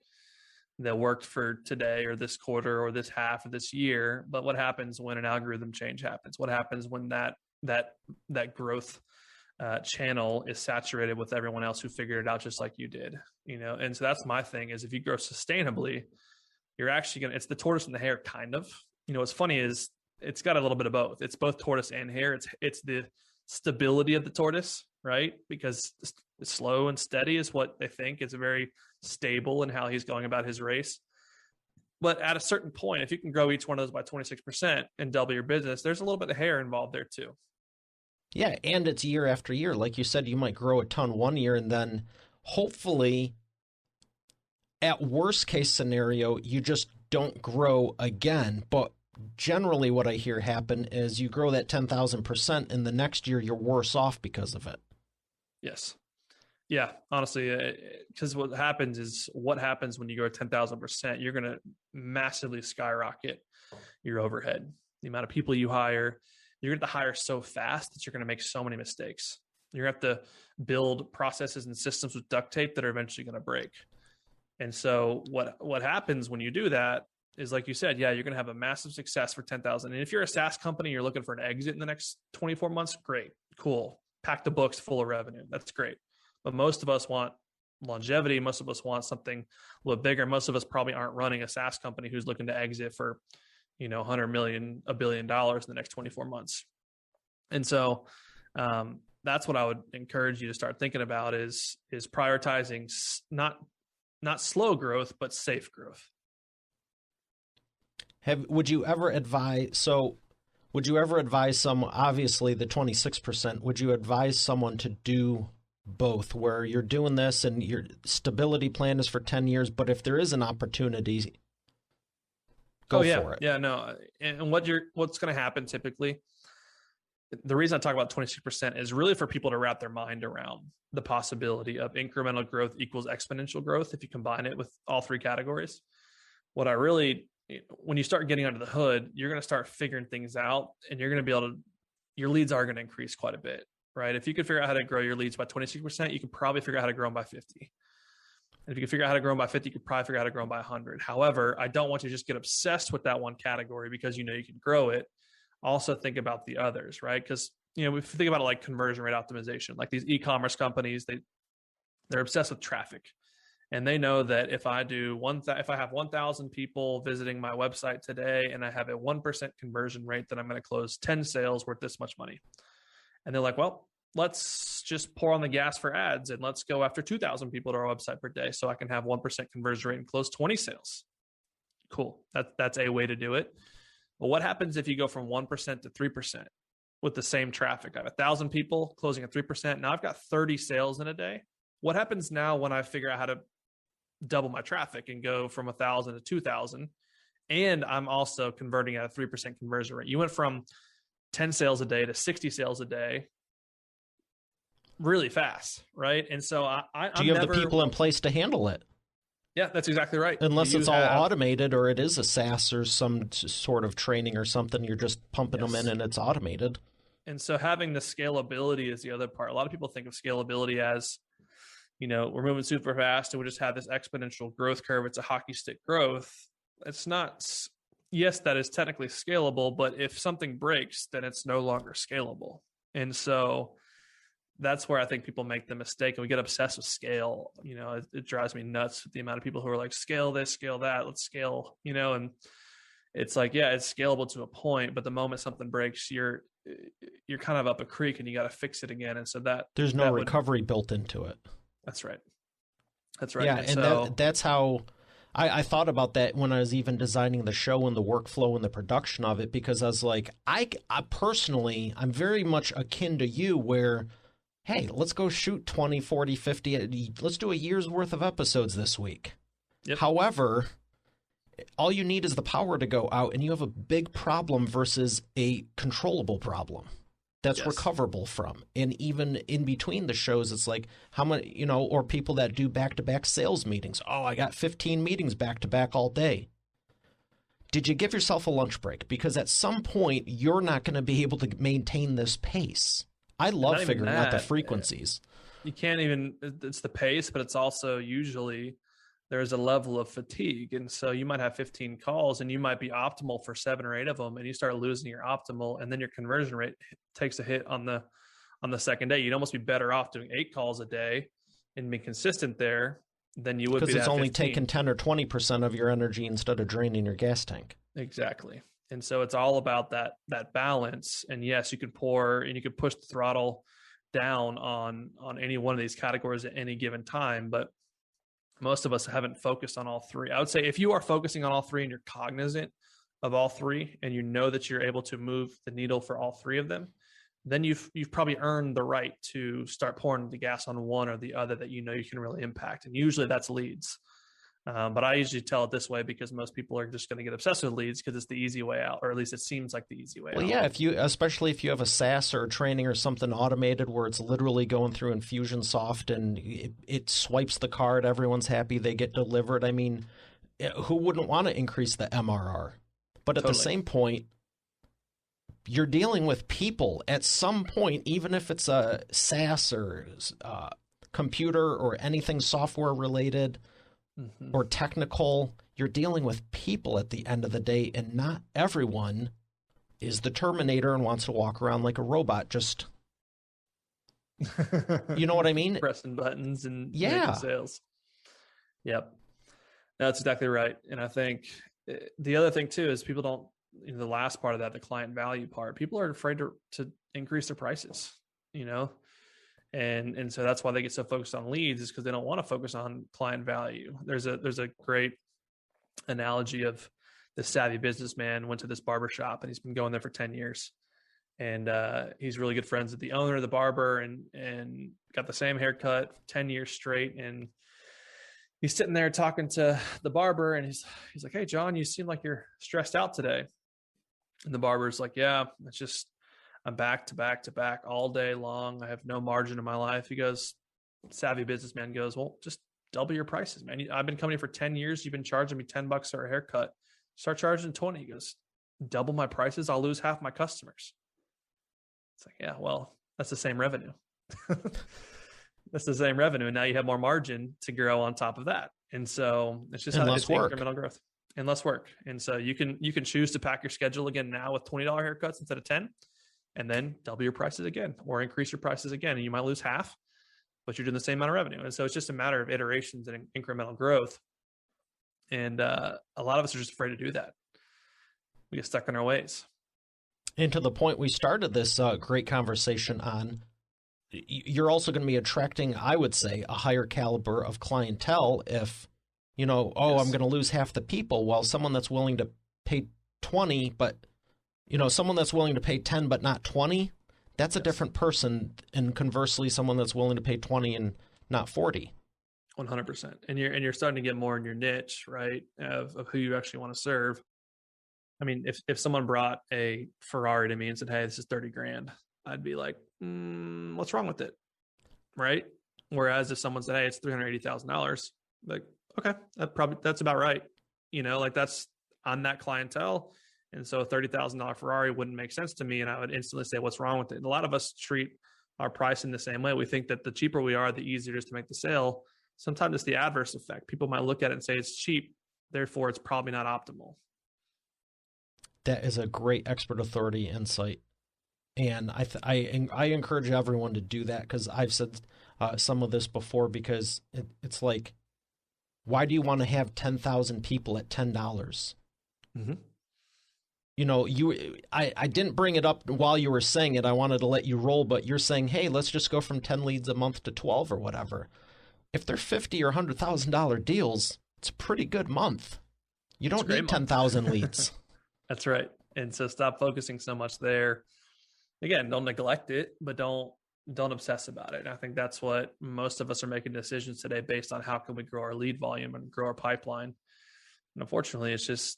that worked for today or this quarter or this half of this year. But what happens when an algorithm change happens? What happens when that growth channel is saturated with everyone else who figured it out just like you did? And so that's my thing is if you grow sustainably, you're actually it's the tortoise and the hare kind of. What's funny is it's got a little bit of both. It's both tortoise and hare. It's the stability of the tortoise, right? Because slow and steady is what they think is very stable in how he's going about his race. But at a certain point, if you can grow each one of those by 26% and double your business, there's a little bit of hair involved there too. Yeah, and it's year after year. Like you said, you might grow a ton 1 year, and then hopefully, at worst case scenario, you just don't grow again. But generally what I hear happen is you grow that 10,000%, and the next year you're worse off because of it. Yes. Yeah, honestly, because what happens when you grow 10,000%, you're going to massively skyrocket your overhead. The amount of people you hire, you're going to hire so fast that you're going to make so many mistakes. You're going to have to build processes and systems with duct tape that are eventually going to break. And so what happens when you do that is, like you said, yeah, you're going to have a massive success for 10,000. And if you're a SaaS company, you're looking for an exit in the next 24 months, great, cool. Pack the books full of revenue. That's great. But most of us want longevity. Most of us want something a little bigger. Most of us probably aren't running a SaaS company who's looking to exit for, 100 million, $1 billion in the next 24 months. And so that's what I would encourage you to start thinking about is prioritizing not slow growth, but safe growth. Would you ever advise someone, obviously the 26%, would you advise someone to do both, where you're doing this and your stability plan is for 10 years, but if there is an opportunity, go for it? Yeah, no. And what's going to happen typically, the reason I talk about 26% is really for people to wrap their mind around the possibility of incremental growth equals exponential growth if you combine it with all 3 categories. When you start getting under the hood, you're going to start figuring things out, and you're going to be your leads are going to increase quite a bit, right? If you could figure out how to grow your leads by 26%, you could probably figure out how to grow them by 50. And if you can figure out how to grow them by 50, you could probably figure out how to grow them by 100. However, I don't want you to just get obsessed with that one category because you can grow it. Also think about the others, right? Because, if you think about it like conversion rate optimization, like these e-commerce companies, they're obsessed with traffic. And they know that if I have 1,000 people visiting my website today and I have a 1% conversion rate, then I'm going to close 10 sales worth this much money. And they're like, well, let's just pour on the gas for ads and let's go after 2,000 people to our website per day so I can have 1% conversion rate and close 20 sales. Cool. That's a way to do it. But what happens if you go from 1% to 3% with the same traffic? I have 1,000 people closing at 3%. Now I've got 30 sales in a day. What happens now when I figure out how to double my traffic and go from 1,000 to 2,000? And I'm also converting at a 3% conversion rate. You went from 10 sales a day to 60 sales a day really fast, right? And so do you have the people in place to handle it? Yeah, that's exactly right. Unless it's all automated, or it is a SaaS or some sort of training or something, you're just pumping them in and it's automated. And so having the scalability is the other part. A lot of people think of scalability as, we're moving super fast and we just have this exponential growth curve. It's a hockey stick growth. It's not. Yes, that is technically scalable, but if something breaks, then it's no longer scalable. And so that's where I think people make the mistake, and we get obsessed with scale. It drives me nuts with the amount of people who are like, scale this, scale that, let's scale, and it's like, yeah, it's scalable to a point, but the moment something breaks, you're kind of up a creek and you got to fix it again. And so there's no recovery built into it. That's right. Yeah. And that's how I thought about that when I was even designing the show and the workflow and the production of it, because I was like, I personally, I'm very much akin to you where, hey, let's go shoot 20, 40, 50, let's do a year's worth of episodes this week. Yep. However, all you need is the power to go out, and you have a big problem versus a controllable problem that's recoverable from. And even in between the shows, it's like how many, or people that do back-to-back sales meetings. Oh, I got 15 meetings back-to-back all day. Did you give yourself a lunch break? Because at some point, you're not going to be able to maintain this pace. I love figuring out the frequencies. You can't even, it's the pace, but it's also usually there's a level of fatigue. And so you might have 15 calls and you might be optimal for 7 or 8 of them, and you start losing your optimal, and then your conversion rate takes a hit on the second day. You'd almost be better off doing 8 calls a day and being consistent there than you would be. Because it's only 15. taking 10 or 20% of your energy instead of draining your gas tank. Exactly. And so it's all about that balance. And yes, you could pour and you could push the throttle down on any one of these categories at any given time. But most of us haven't focused on all 3. I would say if you are focusing on all 3 and you're cognizant of all 3, and you know that you're able to move the needle for all 3 of them, then you've probably earned the right to start pouring the gas on one or the other that you can really impact. And usually that's leads. But I usually tell it this way because most people are just going to get obsessed with leads because it's the easy way out, or at least it seems like the easy way out. Well, yeah, especially if you have a SaaS or a training or something automated where it's literally going through Infusionsoft and it swipes the card, everyone's happy, they get delivered. I mean, who wouldn't want to increase the MRR? But at the same point, you're dealing with people at some point, even if it's a SaaS or computer or anything software related. Mm-hmm. Or technical, you're dealing with people at the end of the day, and not everyone is the Terminator and wants to walk around like a robot, just, you know what I mean? Pressing buttons and making sales. Yep. That's exactly right. And I think the other thing too is people don't, the last part of that, the client value part, people are afraid to increase their prices, And so that's why they get so focused on leads, is because they don't want to focus on client value. There's a great analogy of the savvy businessman went to this barbershop, and he's been going there for 10 years. And he's really good friends with the owner of the barber, and got the same haircut for 10 years straight. And he's sitting there talking to the barber, and he's like, "Hey, John, you seem like you're stressed out today." And the barber's like, "Yeah, it's just, I'm back to back to back all day long. I have no margin in my life." He goes, savvy businessman goes, "Well, just double your prices, man. I've been coming here for 10 years. You've been charging me $10 for a haircut. Start charging 20. He goes, "Double my prices, I'll lose half my customers." It's like, yeah, well, that's the same revenue. That's the same revenue. And now you have more margin to grow on top of that. And so it's just incremental growth and less work. And so you can choose to pack your schedule again now with $20 haircuts instead of 10. And then double your prices again, or increase your prices again, and you might lose half. but you're doing the same amount of revenue. And so it's just a matter of iterations and incremental growth. And a lot of us are just afraid to do that. We get stuck in our ways. And to the point we started this great conversation on, you're also going to be attracting, I would say, a higher caliber of clientele if, yes. I'm going to lose half the people. Well, someone that's willing to pay 20, but, someone that's willing to pay 10 but not 20, that's a different person. And conversely, someone that's willing to pay 20 and not 40. 100%. And you're starting to get more in your niche, right, of who you actually want to serve. I mean, if someone brought a Ferrari to me and said, "Hey, this is $30,000," I'd be like, "What's wrong with it?" Right? Whereas if someone said, "Hey, it's $380,000," like, okay, that's about right. That's on that clientele. And so a $30,000 Ferrari wouldn't make sense to me. And I would instantly say, "What's wrong with it?" And a lot of us treat our price in the same way. We think that the cheaper we are, the easier it is to make the sale. Sometimes it's the adverse effect. People might look at it and say it's cheap, therefore it's probably not optimal. That is a great expert authority insight. And I encourage everyone to do that, because I've said some of this before, because it's like, why do you want to have 10,000 people at $10? Mm-hmm. I didn't bring it up while you were saying it. I wanted to let you roll, but you're saying, hey, let's just go from 10 leads a month to 12 or whatever. If they're $50,000 or $100,000 deals, it's a pretty good month. You don't need 10,000 leads. That's right. And so stop focusing so much there. Again, don't neglect it, but don't obsess about it. And I think that's what most of us are making decisions today based on how can we grow our lead volume and grow our pipeline. And unfortunately, it's just,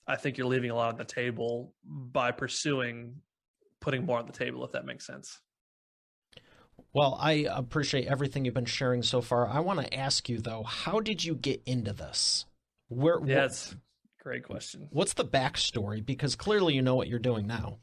I think you're leaving a lot on the table by putting more on the table, if that makes sense. Well, I appreciate everything you've been sharing so far. I want to ask you, though, how did you get into this? Yes, great question. What's the backstory? Because clearly you know what you're doing now.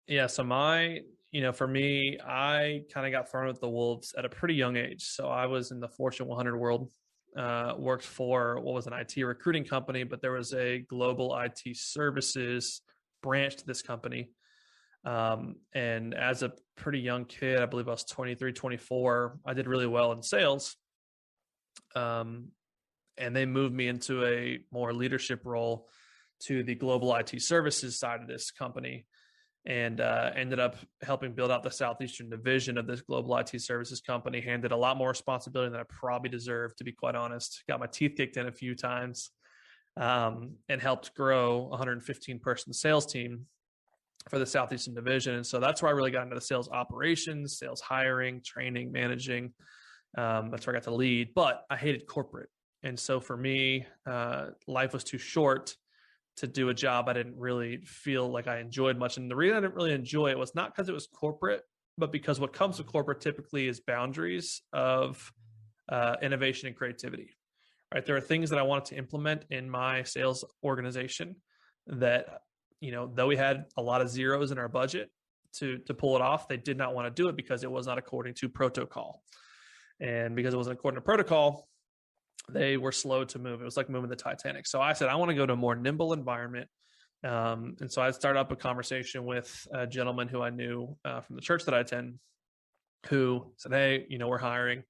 Yeah, so for me, I kind of got thrown with the wolves at a pretty young age. So I was in the Fortune 100 world, worked for what was an IT recruiting company, but there was a global IT services branch to this company. And as a pretty young kid, I believe I was 23, 24, I did really well in sales. And they moved me into a more leadership role to the global IT services side of this company, and ended up helping build out the Southeastern division of this global IT services company. Handed a lot more responsibility than I probably deserved, to be quite honest. Got my teeth kicked in a few times, and helped grow a 115-person sales team for the Southeastern division. And so that's where I really got into the sales operations, sales hiring, training, managing. That's where I got to lead, but I hated corporate. And so for me, life was too short to do a job I didn't really feel like I enjoyed much. And the reason I didn't really enjoy it was not because it was corporate, but because what comes with corporate typically is boundaries of innovation and creativity, right? There are things that I wanted to implement in my sales organization that, though we had a lot of zeros in our budget to pull it off, they did not want to do it because it was not according to protocol. And because it wasn't according to protocol, they were slow to move. It was like moving the Titanic. So I said, I want to go to a more nimble environment. And so I started up a conversation with a gentleman who I knew from the church that I attend, who said, hey, we're hiring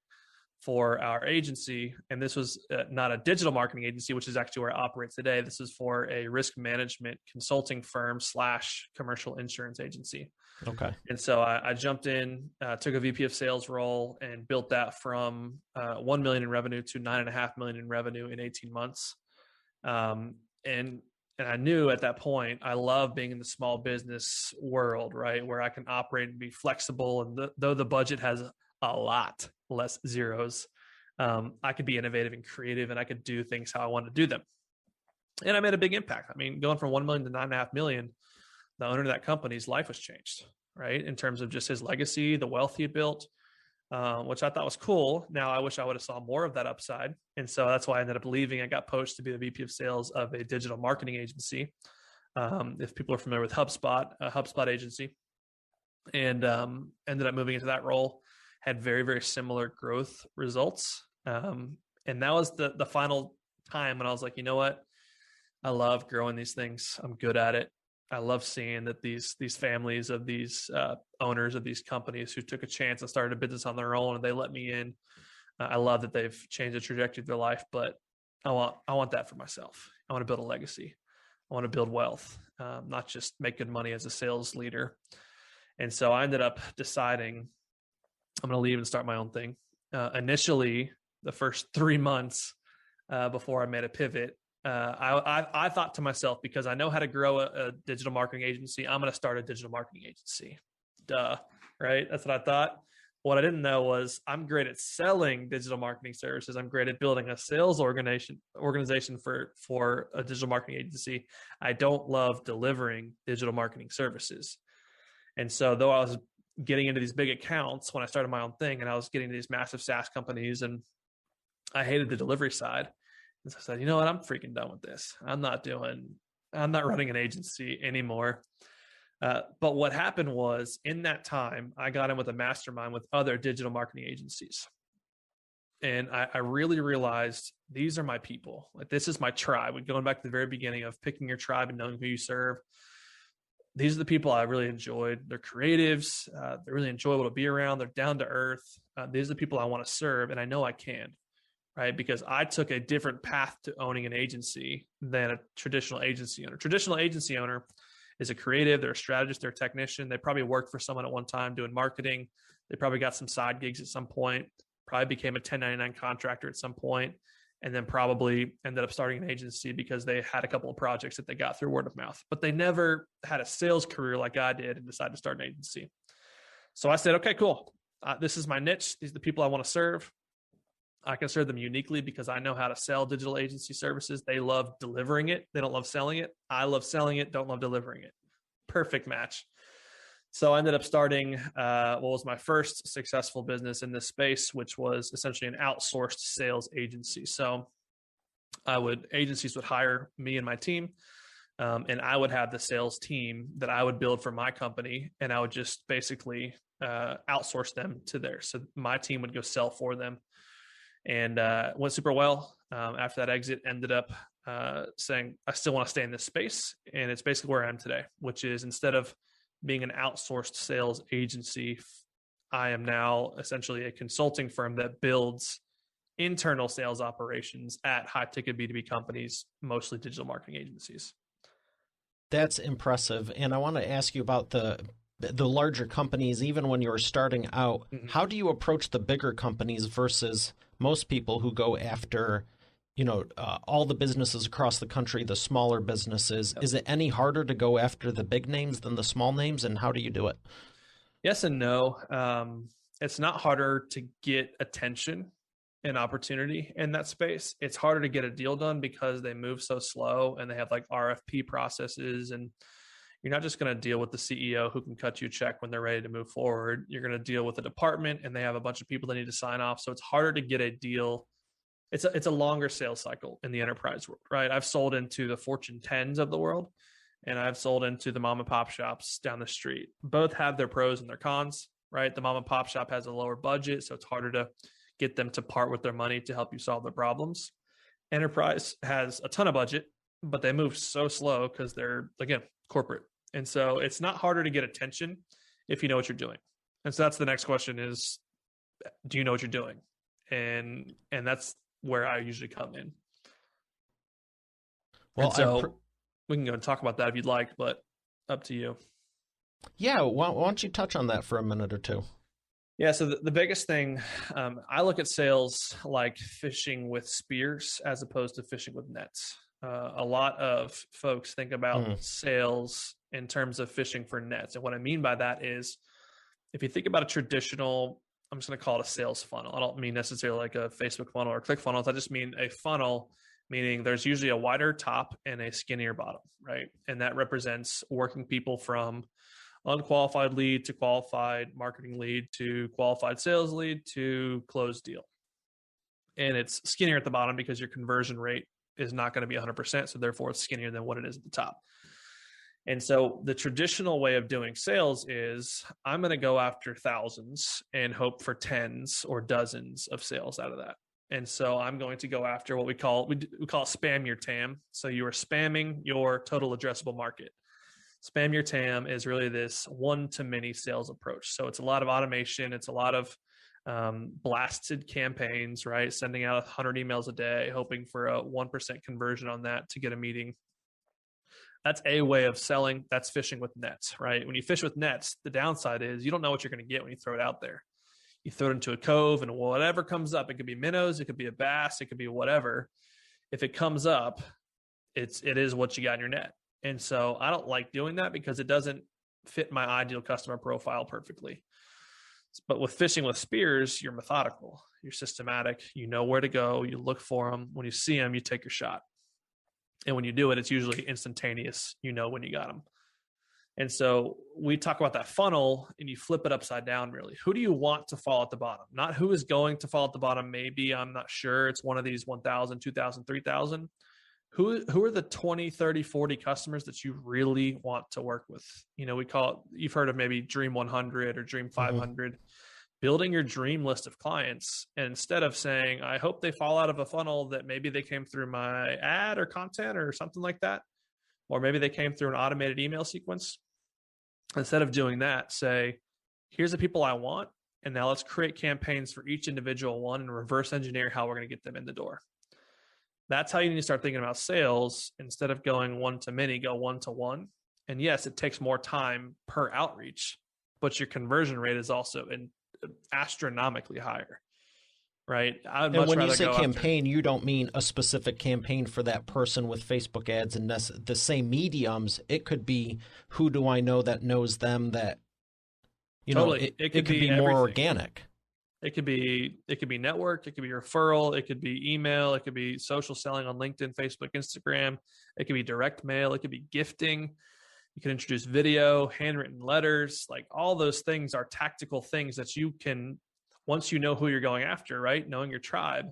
for our agency. And this was not a digital marketing agency, which is actually where I operate today. This is for a risk management consulting firm / commercial insurance agency. Okay. And so I jumped in, took a VP of sales role, and built that from 1 million in revenue to 9.5 million in revenue in 18 months. And I knew at that point, I love being in the small business world, right? Where I can operate and be flexible. And though the budget has a lot less zeros, I could be innovative and creative, and I could do things how I want to do them. And I made a big impact. I mean, going from 1 million to 9.5 million, the owner of that company's life was changed, right? In terms of just his legacy, the wealth he built, which I thought was cool. Now I wish I would have saw more of that upside. And so that's why I ended up leaving. I got poached to be the VP of sales of a digital marketing agency. If people are familiar with HubSpot, a HubSpot agency, and ended up moving into that role, had very, very similar growth results. And that was the final time when I was like, you know what? I love growing these things. I'm good at it. I love seeing that these families of these owners of these companies who took a chance and started a business on their own and they let me in. I love that they've changed the trajectory of their life, but I want that for myself. I want to build a legacy. I want to build wealth, not just make good money as a sales leader. And so I ended up deciding I'm going to leave and start my own thing. Initially, the first 3 months before I made a pivot, I thought to myself, because I know how to grow a digital marketing agency, I'm going to start a digital marketing agency. Duh, right? That's what I thought. What I didn't know was I'm great at selling digital marketing services. I'm great at building a sales organization for a digital marketing agency. I don't love delivering digital marketing services. And so though I was getting into these big accounts when I started my own thing, and I was getting these massive SaaS companies, and I hated the delivery side. And so I said, you know what? I'm freaking done with this. I'm not running an agency anymore. But what happened was, in that time, I got in with a mastermind with other digital marketing agencies. And I really realized these are my people. Like, this is my tribe. Going back to the very beginning of picking your tribe and knowing who you serve. These are the people I really enjoyed. They're creatives. They're really enjoyable to be around. They're down to earth. These are the people I want to serve. And I know I can, right? Because I took a different path to owning an agency than a traditional agency owner. Traditional agency owner is a creative, they're a strategist, they're a technician. They probably worked for someone at one time doing marketing. They probably got some side gigs at some point, probably became a 1099 contractor at some point, and then probably ended up starting an agency because they had a couple of projects that they got through word of mouth. But they never had a sales career like I did and decided to start an agency. So I said, okay, cool. This is my niche. These are the people I want to serve. I can serve them uniquely because I know how to sell digital agency services. They love delivering it. They don't love selling it. I love selling it, don't love delivering it. Perfect match. So I ended up starting what was my first successful business in this space, which was essentially an outsourced sales agency. So agencies would hire me and my team, and I would have the sales team that I would build for my company, and I would just basically outsource them to theirs. So my team would go sell for them. And went super well. After that exit, ended up saying, I still want to stay in this space. And it's basically where I am today, which is, instead of being an outsourced sales agency, I am now essentially a consulting firm that builds internal sales operations at high ticket B2B companies, mostly digital marketing agencies. That's impressive. And I want to ask you about the larger companies. Even when you were starting out, how do you approach the bigger companies versus most people who go after, all the businesses across the country, the smaller businesses? Yep. Is it any harder to go after the big names than the small names, and how do you do it? Yes and no. It's not harder to get attention and opportunity in that space. It's harder to get a deal done because they move so slow and they have like RFP processes, and you're not just going to deal with the CEO who can cut you a check when they're ready to move forward. You're going to deal with a department, and they have a bunch of people that need to sign off. So it's harder to get a deal. It's a longer sales cycle in the enterprise world, right? I've sold into the Fortune 10s of the world, and I've sold into the mom and pop shops down the street. Both have their pros and their cons, right? The mom and pop shop has a lower budget, so it's harder to get them to part with their money to help you solve their problems. Enterprise has a ton of budget, but they move so slow because they're, again, corporate. And so it's not harder to get attention if you know what you're doing. And so that's the next question is, do you know what you're doing? And that's where I usually come in. Well, and so we can go and talk about that if you'd like, but up to you. Yeah. Why don't you touch on that for a minute or two? Yeah. So the biggest thing, I look at sales like fishing with spears as opposed to fishing with nets. A lot of folks think about sales in terms of fishing for nets. And what I mean by that is, if you think about a traditional, I'm just going to call it a sales funnel. I don't mean necessarily like a Facebook funnel or ClickFunnels. I just mean a funnel, meaning there's usually a wider top and a skinnier bottom, right? And that represents working people from unqualified lead to qualified marketing lead to qualified sales lead to closed deal. And it's skinnier at the bottom because your conversion rate is not going to be 100%. So therefore it's skinnier than what it is at the top. And so the traditional way of doing sales is, I'm going to go after thousands and hope for tens or dozens of sales out of that. And so I'm going to go after what we call spam your TAM. So you are spamming your total addressable market. Spam Your TAM is really this one-to-many sales approach. So it's a lot of automation. It's a lot of blasted campaigns, right? Sending out 100 emails a day, hoping for a 1% conversion on that to get a meeting. That's a way of selling. That's fishing with nets, right? When you fish with nets, the downside is you don't know what you're going to get when you throw it out there. You throw it into a cove and whatever comes up, it could be minnows, it could be a bass, it could be whatever. If it comes up, it is what you got in your net. And so I don't like doing that because it doesn't fit my ideal customer profile perfectly. But with fishing with spears, you're methodical, you're systematic, you know where to go, you look for them. When you see them, you take your shot. And when you do it, it's usually instantaneous. You know when you got them. And so we talk about that funnel and you flip it upside down, really. Who do you want to fall at the bottom? Not who is going to fall at the bottom. Maybe, I'm not sure. It's one of these 1,000, 2,000, 3,000. Who are the 20, 30, 40 customers that you really want to work with? You know, we call it, you've heard of maybe Dream 100 or Dream 500, building your dream list of clients. And instead of saying, I hope they fall out of a funnel that maybe they came through my ad or content or something like that, or maybe they came through an automated email sequence. Instead of doing that, say, here's the people I want. And now let's create campaigns for each individual one and reverse engineer how we're going to get them in the door. That's how you need to start thinking about sales. Instead of going one to many, go one to one. And yes, it takes more time per outreach, but your conversion rate is also astronomically higher, right? And when you say campaign, you don't mean a specific campaign for that person with Facebook ads and the same mediums. It could be, who do I know that knows them, that, you know, it could be more organic. It could be network. It could be referral. It could be email. It could be social selling on LinkedIn, Facebook, Instagram. It could be direct mail. It could be gifting. You can introduce video, handwritten letters. Like, all those things are tactical things that you can, once you know who you're going after, right? Knowing your tribe,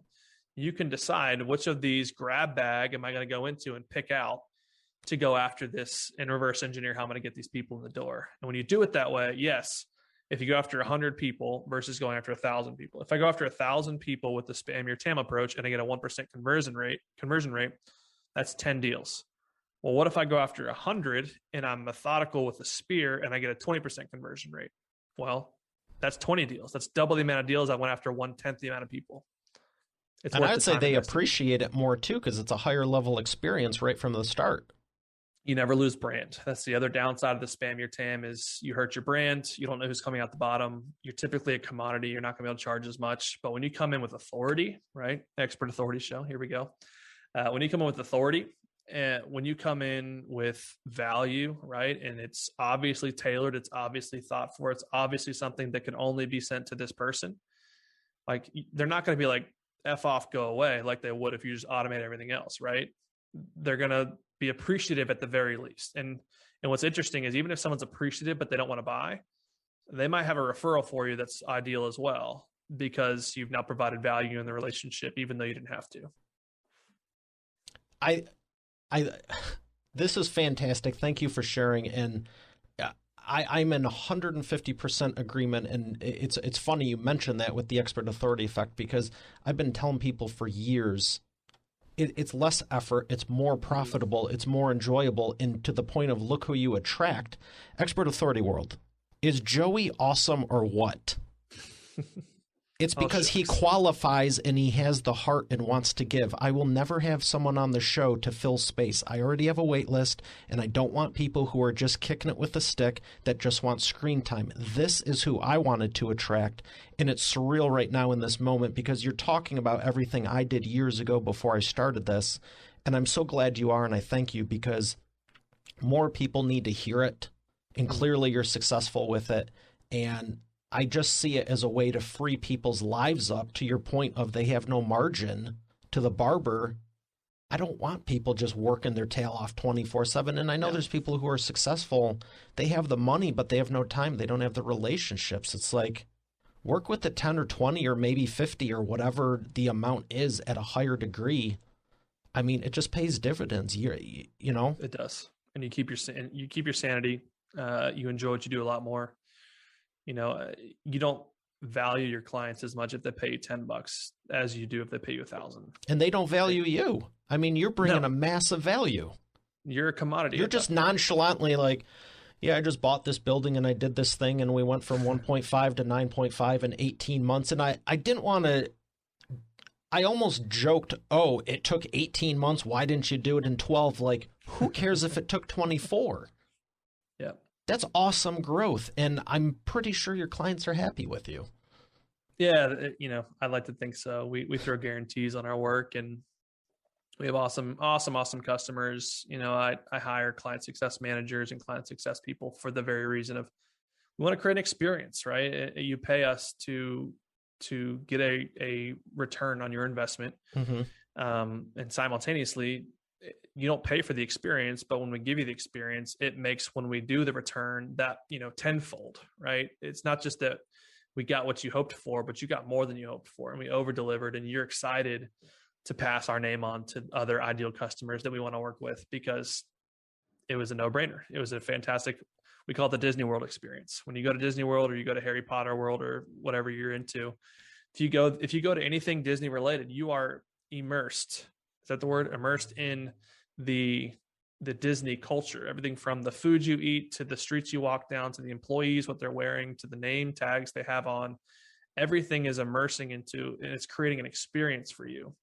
you can decide which of these grab bag am I going to go into and pick out to go after this and reverse engineer how I'm going to get these people in the door. And when you do it that way, yes, if you go after 100 people versus going after 1,000 people. If I go after 1,000 people with the Spam Your TAM approach and I get a 1% conversion rate, that's 10 deals. Well, what if I go after 100 and I'm methodical with a spear and I get a 20% conversion rate? Well, that's 20 deals. That's double the amount of deals I went after 1/10 the amount of people. And I'd say they appreciate it more too, because it's a higher level experience right from the start. You never lose brand. That's the other downside of the Spam Your TAM is you hurt your brand. You don't know who's coming out the bottom. You're typically a commodity. You're not going to be able to charge as much. But when you come in with authority, right? Expert authority show. Here we go. When you come in with authority, and when you come in with value, right? And it's obviously tailored. It's obviously thought for. It's obviously something that can only be sent to this person. Like, they're not going to be like, F off, go away, like they would if you just automate everything else, right? They're going to be appreciative at the very least. And what's interesting is, even if someone's appreciative but they don't want to buy, they might have a referral for you that's ideal as well, because you've now provided value in the relationship, even though you didn't have to. This is fantastic. Thank you for sharing. And I'm in 150% agreement. And it's funny you mentioned that with the expert authority effect, because I've been telling people for years, it's less effort, it's more profitable, it's more enjoyable, and to the point of, look who you attract. Expert authority world. Is Joey awesome or what? It's because he qualifies and he has the heart and wants to give. I will never have someone on the show to fill space. I already have a wait list, and I don't want people who are just kicking it with a stick that just want screen time. This is who I wanted to attract, and it's surreal right now in this moment, because you're talking about everything I did years ago before I started this, and I'm so glad you are, and I thank you, because more people need to hear it, and clearly you're successful with it, and I just see it as a way to free people's lives up, to your point of they have no margin to the barber. I don't want people just working their tail off 24/7. And I know there's people who are successful. They have the money, but they have no time. They don't have the relationships. It's like, work with the 10 or 20 or maybe 50 or whatever the amount is at a higher degree. I mean, it just pays dividends. You know? It does. And you keep your sanity. You enjoy what you do a lot more. You know, you don't value your clients as much if they pay you $10 as you do if they pay you $1,000. And they don't value you. I mean, you're bringing a massive value. You're a commodity. You're just nonchalantly like, yeah, I just bought this building and I did this thing and we went from 1.5 to 9.5 in 18 months. And I didn't want to, I almost joked, oh, it took 18 months. Why didn't you do it in 12? Like, who cares if it took 24? Yeah. That's awesome growth. And I'm pretty sure your clients are happy with you. Yeah. I'd like to think so. We throw guarantees on our work, and we have awesome customers. I hire client success managers and client success people for the very reason of, we want to create an experience, right? You pay us to get a return on your investment. Mm-hmm. And simultaneously, you don't pay for the experience, but when we give you the experience, it makes, when we do the return, that, tenfold, right? It's not just that we got what you hoped for, but you got more than you hoped for, and we over delivered, and you're excited to pass our name on to other ideal customers that we want to work with, because it was a no-brainer. It was a fantastic, we call it the Disney World experience. When you go to Disney World, or you go to Harry Potter World, or whatever you're into, if you go to anything Disney related, you are immersed. Is that the word? Immersed in the Disney culture. Everything from the food you eat, to the streets you walk down, to the employees, what they're wearing, to the name tags they have on. Everything is immersing into, and it's creating an experience for you.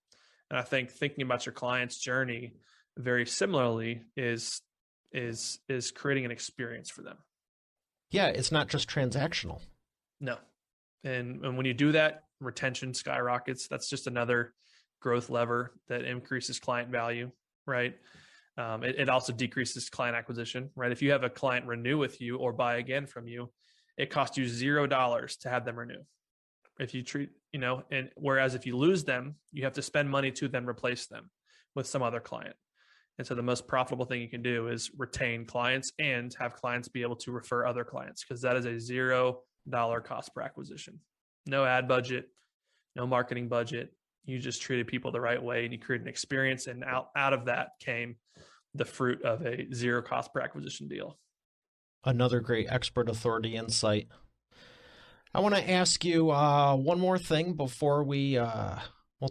And I think thinking about your client's journey very similarly is creating an experience for them. Yeah, it's not just transactional. No. And when you do that, retention skyrockets. That's just another growth lever that increases client value, right? It also decreases client acquisition, right? If you have a client renew with you or buy again from you, it costs you $0 to have them renew. If you treat, and whereas if you lose them, you have to spend money to then replace them with some other client. And so the most profitable thing you can do is retain clients and have clients be able to refer other clients, because that is a $0 cost per acquisition. No ad budget, no marketing budget. You just treated people the right way, and you created an experience. And out of that came the fruit of a $0 cost per acquisition deal. Another great expert authority insight. I want to ask you one more thing before we,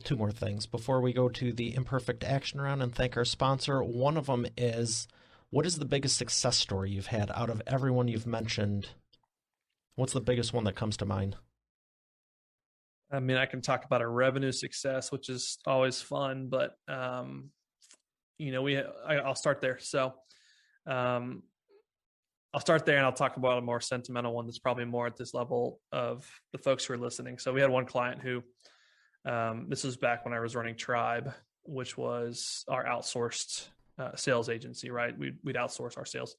two more things before we go to the imperfect action round and thank our sponsor. One of them is, what is the biggest success story you've had out of everyone you've mentioned? What's the biggest one that comes to mind? I mean, I can talk about a revenue success, which is always fun, but I'll start there. So, I'll start there, and I'll talk about a more sentimental one that's probably more at this level of the folks who are listening. So we had one client who, this was back when I was running Tribe, which was our outsourced sales agency, right? We'd outsource our sales,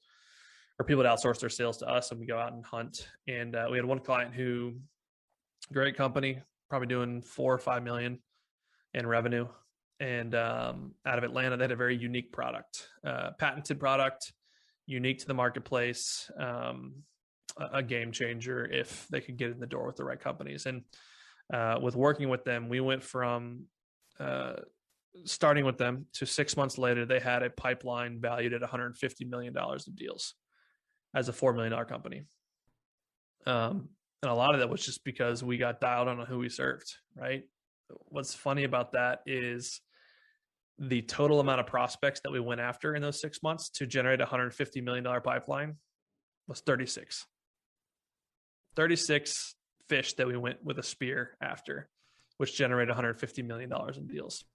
or people would outsource their sales to us, and we go out and hunt. And we had one client who, great company, probably doing 4 or 5 million in revenue. And out of Atlanta, they had a very unique product, patented product, unique to the marketplace, a game changer if they could get in the door with the right companies. And with working with them, we went from starting with them to 6 months later, they had a pipeline valued at $150 million of deals as a $4 million company. And a lot of that was just because we got dialed on who we served, right? What's funny about that is the total amount of prospects that we went after in those 6 months to generate a $150 million pipeline was 36. 36 fish that we went with a spear after, which generated $150 million in deals.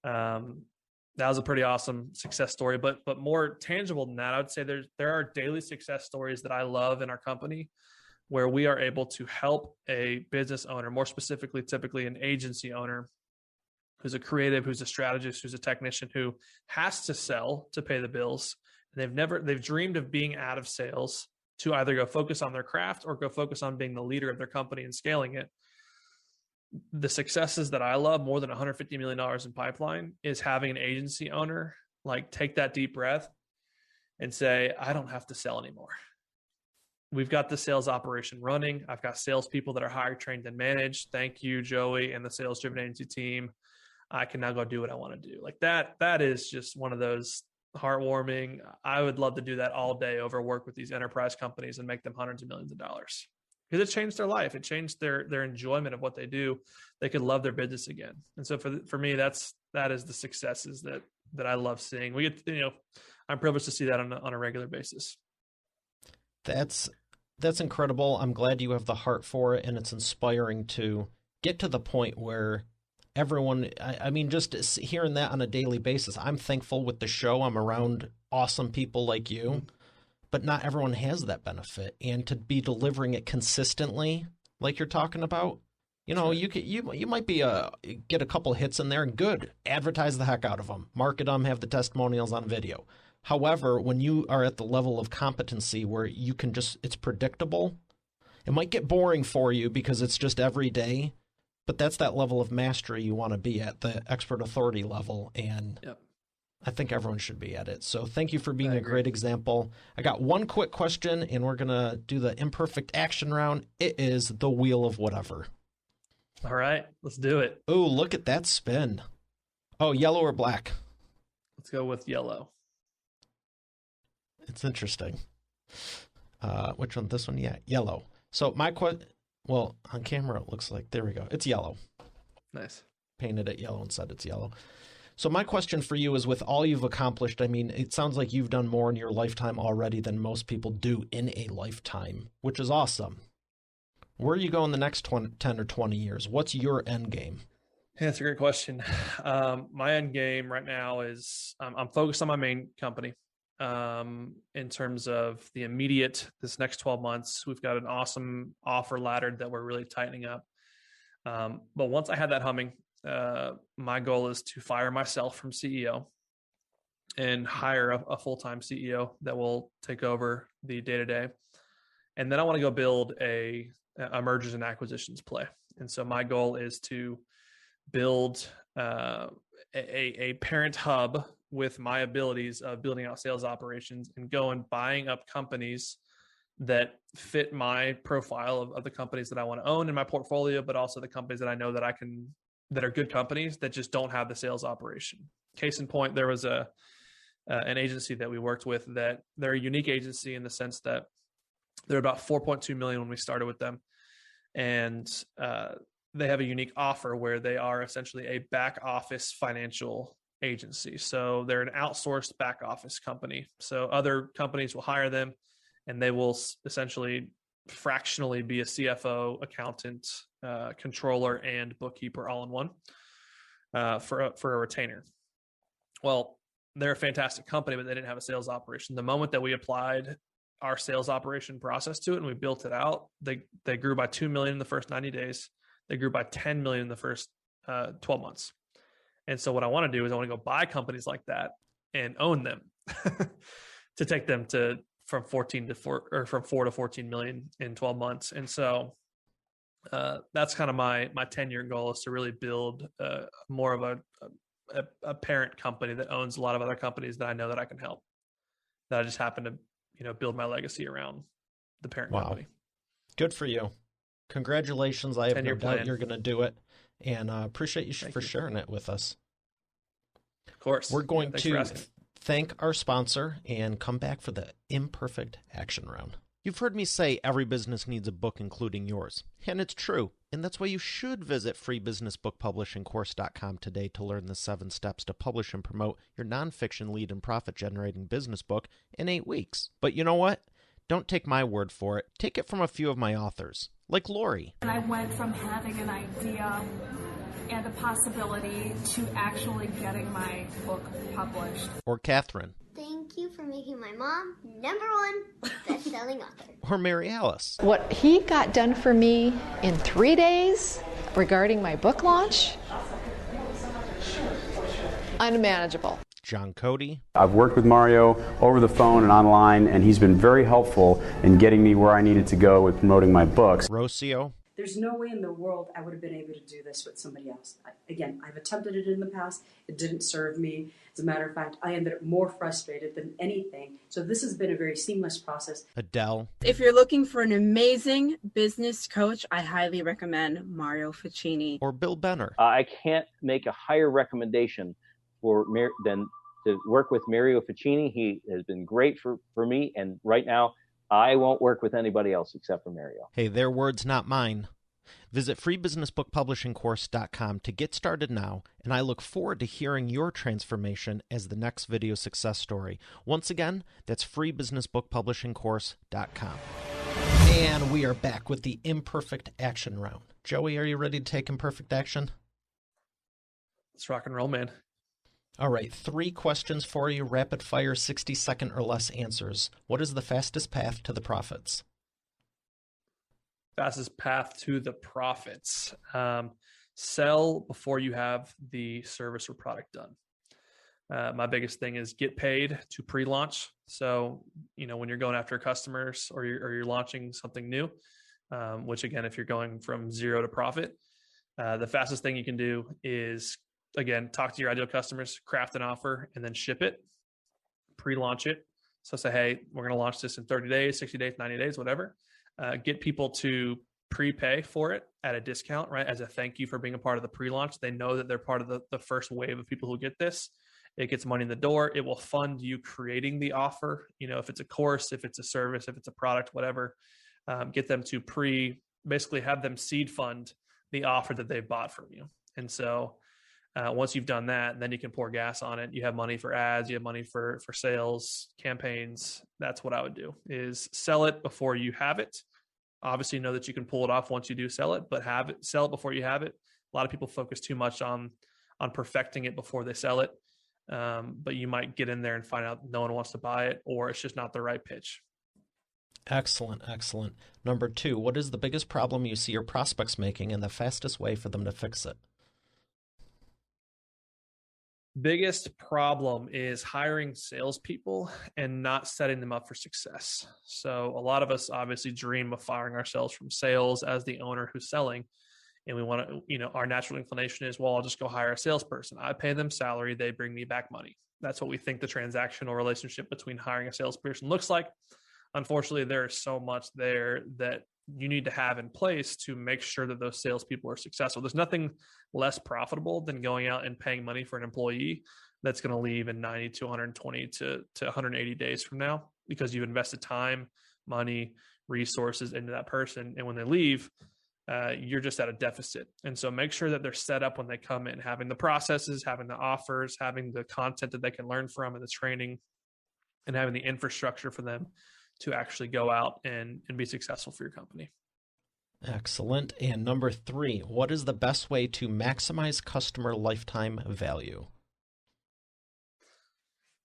That was a pretty awesome success story, but more tangible than that, I would say there are daily success stories that I love in our company where we are able to help a business owner, more specifically, typically an agency owner, who's a creative, who's a strategist, who's a technician, who has to sell to pay the bills. And they've dreamed of being out of sales to either go focus on their craft or go focus on being the leader of their company and scaling it. The successes that I love more than $150 million in pipeline is having an agency owner like take that deep breath and say, I don't have to sell anymore. We've got the sales operation running. I've got salespeople that are hired, trained, and managed. Thank you, Joey, and the sales driven agency team. I can now go do what I want to do. Like that is just one of those heartwarming. I would love to do that all day over work with these enterprise companies and make them hundreds of millions of dollars. because it changed their life. It changed their enjoyment of what they do. They could love their business again. And so for me, that is the successes that I love seeing. We get, I'm privileged to see that on a regular basis. That's incredible. I'm glad you have the heart for it, and it's inspiring to get to the point where everyone, I mean, just hearing that on a daily basis, I'm thankful with the show. I'm around awesome people like you, but not everyone has that benefit. And to be delivering it consistently, like you're talking about, you might be get a couple hits in there and good, advertise the heck out of them, market them, have the testimonials on video. However, when you are at the level of competency where you can it's predictable, it might get boring for you because it's just every day, but that's that level of mastery you want to be at, the expert authority level. And yep. I think everyone should be at it. So thank you for being a great example. I got one quick question, and we're going to do the imperfect action round. It is the wheel of whatever. All right, let's do it. Oh, look at that spin. Oh, yellow or black? Let's go with yellow. It's interesting. Which one? This one? Yeah, yellow. So well, on camera it looks like, there we go. It's yellow. Nice. Painted it yellow and said it's yellow. So my question for you is, with all you've accomplished, I mean, it sounds like you've done more in your lifetime already than most people do in a lifetime, which is awesome. Where are you going the next 10 or 20 years? What's your end game? Yeah, that's a great question. My end game right now is I'm focused on my main company. In terms of the immediate, this next 12 months, we've got an awesome offer ladder that we're really tightening up. But once I had that humming, my goal is to fire myself from CEO and hire a full-time CEO that will take over the day-to-day. And then I want to go build a mergers and acquisitions play. And so my goal is to build a parent hub with my abilities of building out sales operations and go and buying up companies that fit my profile of the companies that I want to own in my portfolio, but also the companies that I know that that are good companies that just don't have the sales operation. Case in point, there was an agency that we worked with that they're a unique agency in the sense that they're about 4.2 million when we started with them. And they have a unique offer where they are essentially a back office financial agency. So they're an outsourced back office company. So other companies will hire them and they will essentially fractionally be a CFO, accountant, controller, and bookkeeper all in one for a retainer. Well, they're a fantastic company, but they didn't have a sales operation. The moment that we applied our sales operation process to it and we built it out, they grew by 2 million in the first 90 days. They grew by 10 million in the first 12 months. And so what I want to do is I want to go buy companies like that and own them to take them from 4 to 14 million in 12 months. And so that's kind of my 10-year goal, is to really build more of a parent company that owns a lot of other companies that I know that I can help, that I just happen to, build my legacy around the parent company. Good for you. Congratulations. I have no doubt you're going to do it. And appreciate you for sharing it with us. Of course. We're going to thank our sponsor and come back for the imperfect action round. You've heard me say every business needs a book, including yours. And it's true. And that's why you should visit freebusinessbookpublishingcourse.com today to learn the 7 steps to publish and promote your nonfiction lead and profit-generating business book in 8 weeks. But you know what? Don't take my word for it. Take it from a few of my authors, like Lori. And I went from having an idea and a possibility to actually getting my book published. Or Catherine. Thank you for making my mom #1 best-selling author. Or Mary Alice. What he got done for me in 3 days regarding my book launch, unmanageable. John Cody. I've worked with Mario over the phone and online, and he's been very helpful in getting me where I needed to go with promoting my books. Rocio. There's no way in the world I would have been able to do this with somebody else. I've attempted it in the past. It didn't serve me. As a matter of fact, I ended up more frustrated than anything. So this has been a very seamless process. Adele. If you're looking for an amazing business coach, I highly recommend Mario Ficini. Or Bill Benner. I can't make a higher recommendation than to work with Mario Ficini. He has been great for me, and right now I won't work with anybody else except for Mario. Hey, their words, not mine. Visit freebusinessbookpublishingcourse.com to get started now, and I look forward to hearing your transformation as the next video success story. Once again, that's freebusinessbookpublishingcourse.com. And we are back with the imperfect action round. Joey, are you ready to take imperfect action? Let's rock and roll, man. All right, 3 questions for you, rapid fire, 60-second or less answers. What is the fastest path to the profits? Fastest path to the profits. Sell before you have the service or product done. My biggest thing is get paid to pre-launch. So, when you're going after customers or you're launching something new, which again, if you're going from zero to profit, the fastest thing you can do is, again, talk to your ideal customers, craft an offer, and then ship it, pre-launch it. So say, hey, we're going to launch this in 30 days, 60 days, 90 days, whatever. Get people to prepay for it at a discount, right? As a thank you for being a part of the pre-launch. They know that they're part of the first wave of people who get this. It gets money in the door. It will fund you creating the offer. If it's a course, if it's a service, if it's a product, whatever, get them to basically have them seed fund the offer that they've bought from you. And so once you've done that, then you can pour gas on it. You have money for ads, you have money for sales, campaigns. That's what I would do, is sell it before you have it. Obviously know that you can pull it off once you do sell it, but sell it before you have it. A lot of people focus too much on perfecting it before they sell it. But you might get in there and find out no one wants to buy it, or it's just not the right pitch. Excellent. Number 2, what is the biggest problem you see your prospects making and the fastest way for them to fix it? Biggest problem is hiring salespeople and not setting them up for success. So a lot of us obviously dream of firing ourselves from sales as the owner who's selling. And we want to, our natural inclination is, well, I'll just go hire a salesperson. I pay them salary. They bring me back money. That's what we think the transactional relationship between hiring a salesperson looks like. Unfortunately, there is so much there that you need to have in place to make sure that those salespeople are successful. There's nothing less profitable than going out and paying money for an employee that's going to leave in 90 to 120 to 180 days from now, because you've invested time, money, resources into that person. And when they leave, you're just at a deficit. And so make sure that they're set up when they come in, having the processes, having the offers, having the content that they can learn from, and the training, and having the infrastructure for them to actually go out and be successful for your company. Excellent. And number 3, what is the best way to maximize customer lifetime value?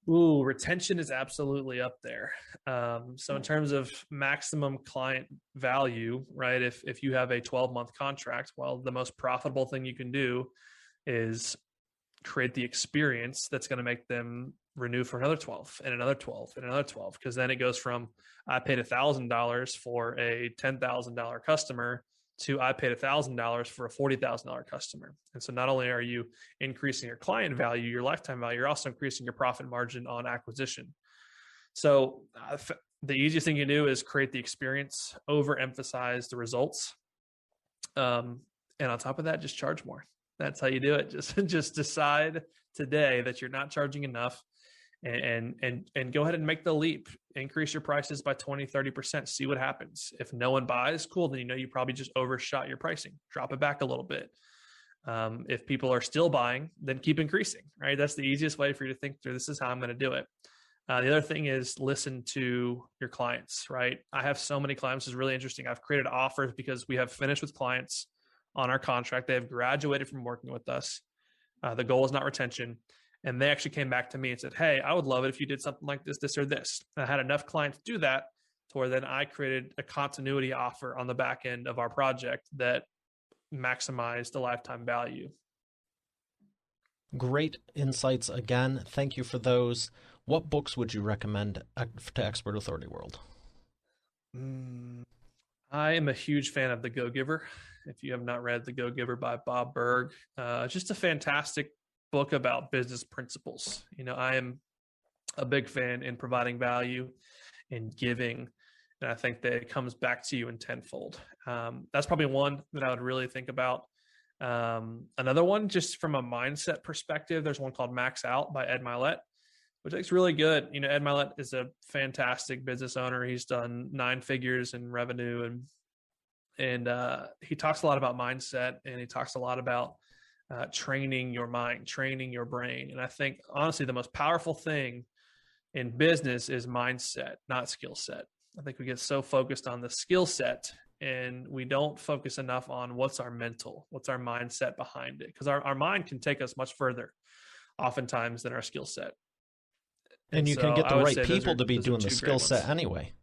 Ooh, retention is absolutely up there. So in terms of maximum client value, right? If you have a 12-month contract, well, the most profitable thing you can do is create the experience that's going to make them renew for another 12 and another 12 and another 12. Because then it goes from, I paid $1,000 for a $10,000 customer to I paid $1,000 for a $40,000 customer. And so not only are you increasing your client value, your lifetime value, you're also increasing your profit margin on acquisition. So the easiest thing you do is create the experience, overemphasize the results. And on top of that, just charge more. That's how you do it. Just decide today that you're not charging enough, and go ahead and make the leap. Increase your prices by 20, 30%. See what happens. If no one buys, cool. Then you probably just overshot your pricing. Drop it back a little bit. If people are still buying, then keep increasing, right? That's the easiest way for you to think through, this is how I'm going to do it. The other thing is listen to your clients, right? I have so many clients. It's really interesting. I've created offers because we have finished with clients on our contract. They have graduated from working with us. The goal is not retention. And they actually came back to me and said, hey, I would love it if you did something like this, this, or this. And I had enough clients do that to where then I created a continuity offer on the back end of our project that maximized the lifetime value. Great insights again. Thank you for those. What books would you recommend to Expert Authority World? I am a huge fan of The Go-Giver. If you have not read The Go-Giver by Bob Burg, just a fantastic book about business principles. I am a big fan in providing value and giving, and I think that it comes back to you in tenfold. That's probably one that I would really think about. Another one, just from a mindset perspective, there's one called Max Out by Ed Mylett. which looks really good. Ed Mylett is a fantastic business owner. He's done 9 figures in revenue, and he talks a lot about mindset, and he talks a lot about training your mind, training your brain. And I think, honestly, the most powerful thing in business is mindset, not skill set. I think we get so focused on the skill set, and we don't focus enough on what's our mindset behind it. Because our mind can take us much further oftentimes than our skill set. And you can get the right people to be doing the skill set anyway.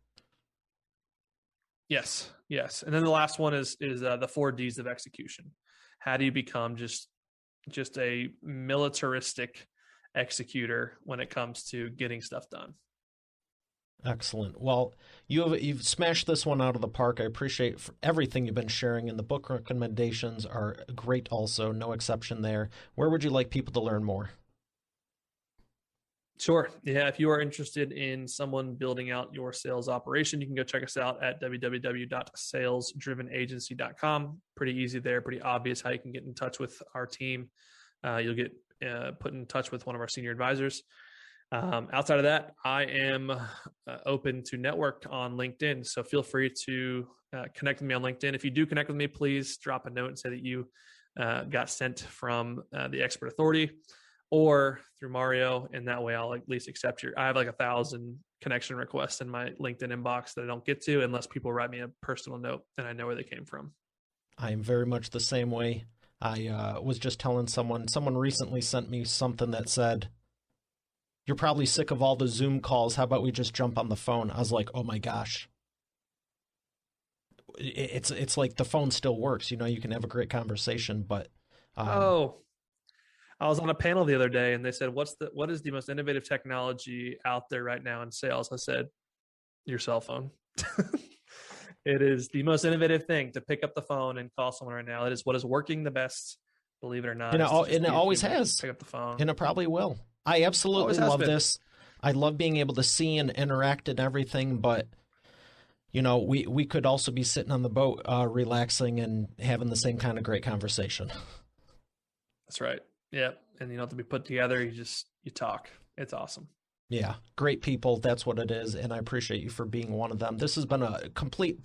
Yes. And then the last one is the 4 Ds of execution. How do you become just a militaristic executor when it comes to getting stuff done? Excellent. Well, you've smashed this one out of the park. I appreciate everything you've been sharing, and the book recommendations are great also, no exception there. Where would you like people to learn more? Sure. Yeah. If you are interested in someone building out your sales operation, you can go check us out at www.salesdrivenagency.com. Pretty easy there, pretty obvious how you can get in touch with our team. You'll get put in touch with one of our senior advisors. Outside of that, I am open to network on LinkedIn. So feel free to connect with me on LinkedIn. If you do connect with me, please drop a note and say that you got sent from the Expert Authority or through Mario, and that way I'll at least accept I have like 1,000 connection requests in my LinkedIn inbox that I don't get to unless people write me a personal note and I know where they came from. I am very much the same way. I was just telling someone recently sent me something that said, "You're probably sick of all the Zoom calls. How about we just jump on the phone?" I was like, oh my gosh. It's like the phone still works. You can have a great conversation, but I was on a panel the other day and they said, what is the most innovative technology out there right now in sales? I said, your cell phone. It is the most innovative thing to pick up the phone and call someone right now. It is what is working the best, believe it or not. And it always has. Pick up the phone. And it probably will. I absolutely love this. I love being able to see and interact and everything, but we could also be sitting on the boat relaxing and having the same kind of great conversation. That's right. Yeah. And you don't have to be put together. You talk. It's awesome. Yeah. Great people. That's what it is. And I appreciate you for being one of them. This has been a complete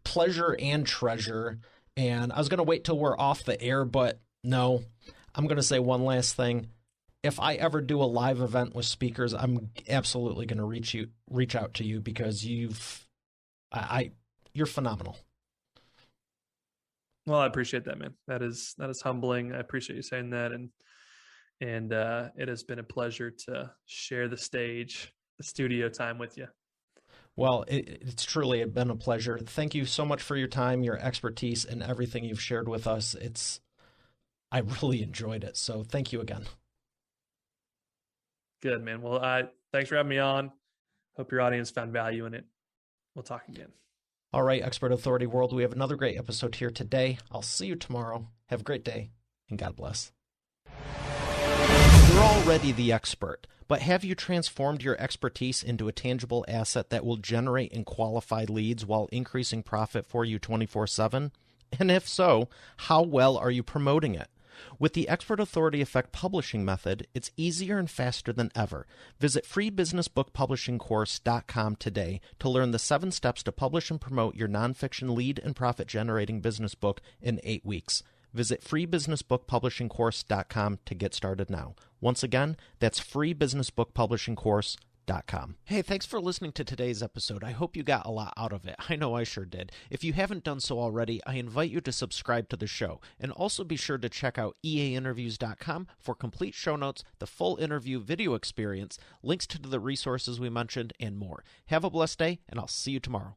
pleasure and treasure. And I was going to wait till we're off the air, but no, I'm going to say one last thing. If I ever do a live event with speakers, I'm absolutely going to reach out to you because you're phenomenal. Well, I appreciate that, man. That is humbling. I appreciate you saying that. And it has been a pleasure to share the studio time with you. Well, it's truly been a pleasure. Thank you so much for your time, your expertise, and everything you've shared with us. I really enjoyed it. So thank you again. Good, man. Well, thanks for having me on. Hope your audience found value in it. We'll talk again. All right, Expert Authority World, we have another great episode here today. I'll see you tomorrow. Have a great day, and God bless. You're already the expert, but have you transformed your expertise into a tangible asset that will generate and qualify leads while increasing profit for you 24/7? And if so, how well are you promoting it? With the Expert Authority Effect publishing method, it's easier and faster than ever. Visit freebusinessbookpublishingcourse.com today to learn the 7 steps to publish and promote your nonfiction lead and profit-generating business book in 8 weeks. Visit freebusinessbookpublishingcourse.com to get started now. Once again, that's freebusinessbookpublishingcourse.com. Hey, thanks for listening to today's episode. I hope you got a lot out of it. I know I sure did. If you haven't done so already, I invite you to subscribe to the show. And also be sure to check out eainterviews.com for complete show notes, the full interview video experience, links to the resources we mentioned, and more. Have a blessed day, and I'll see you tomorrow.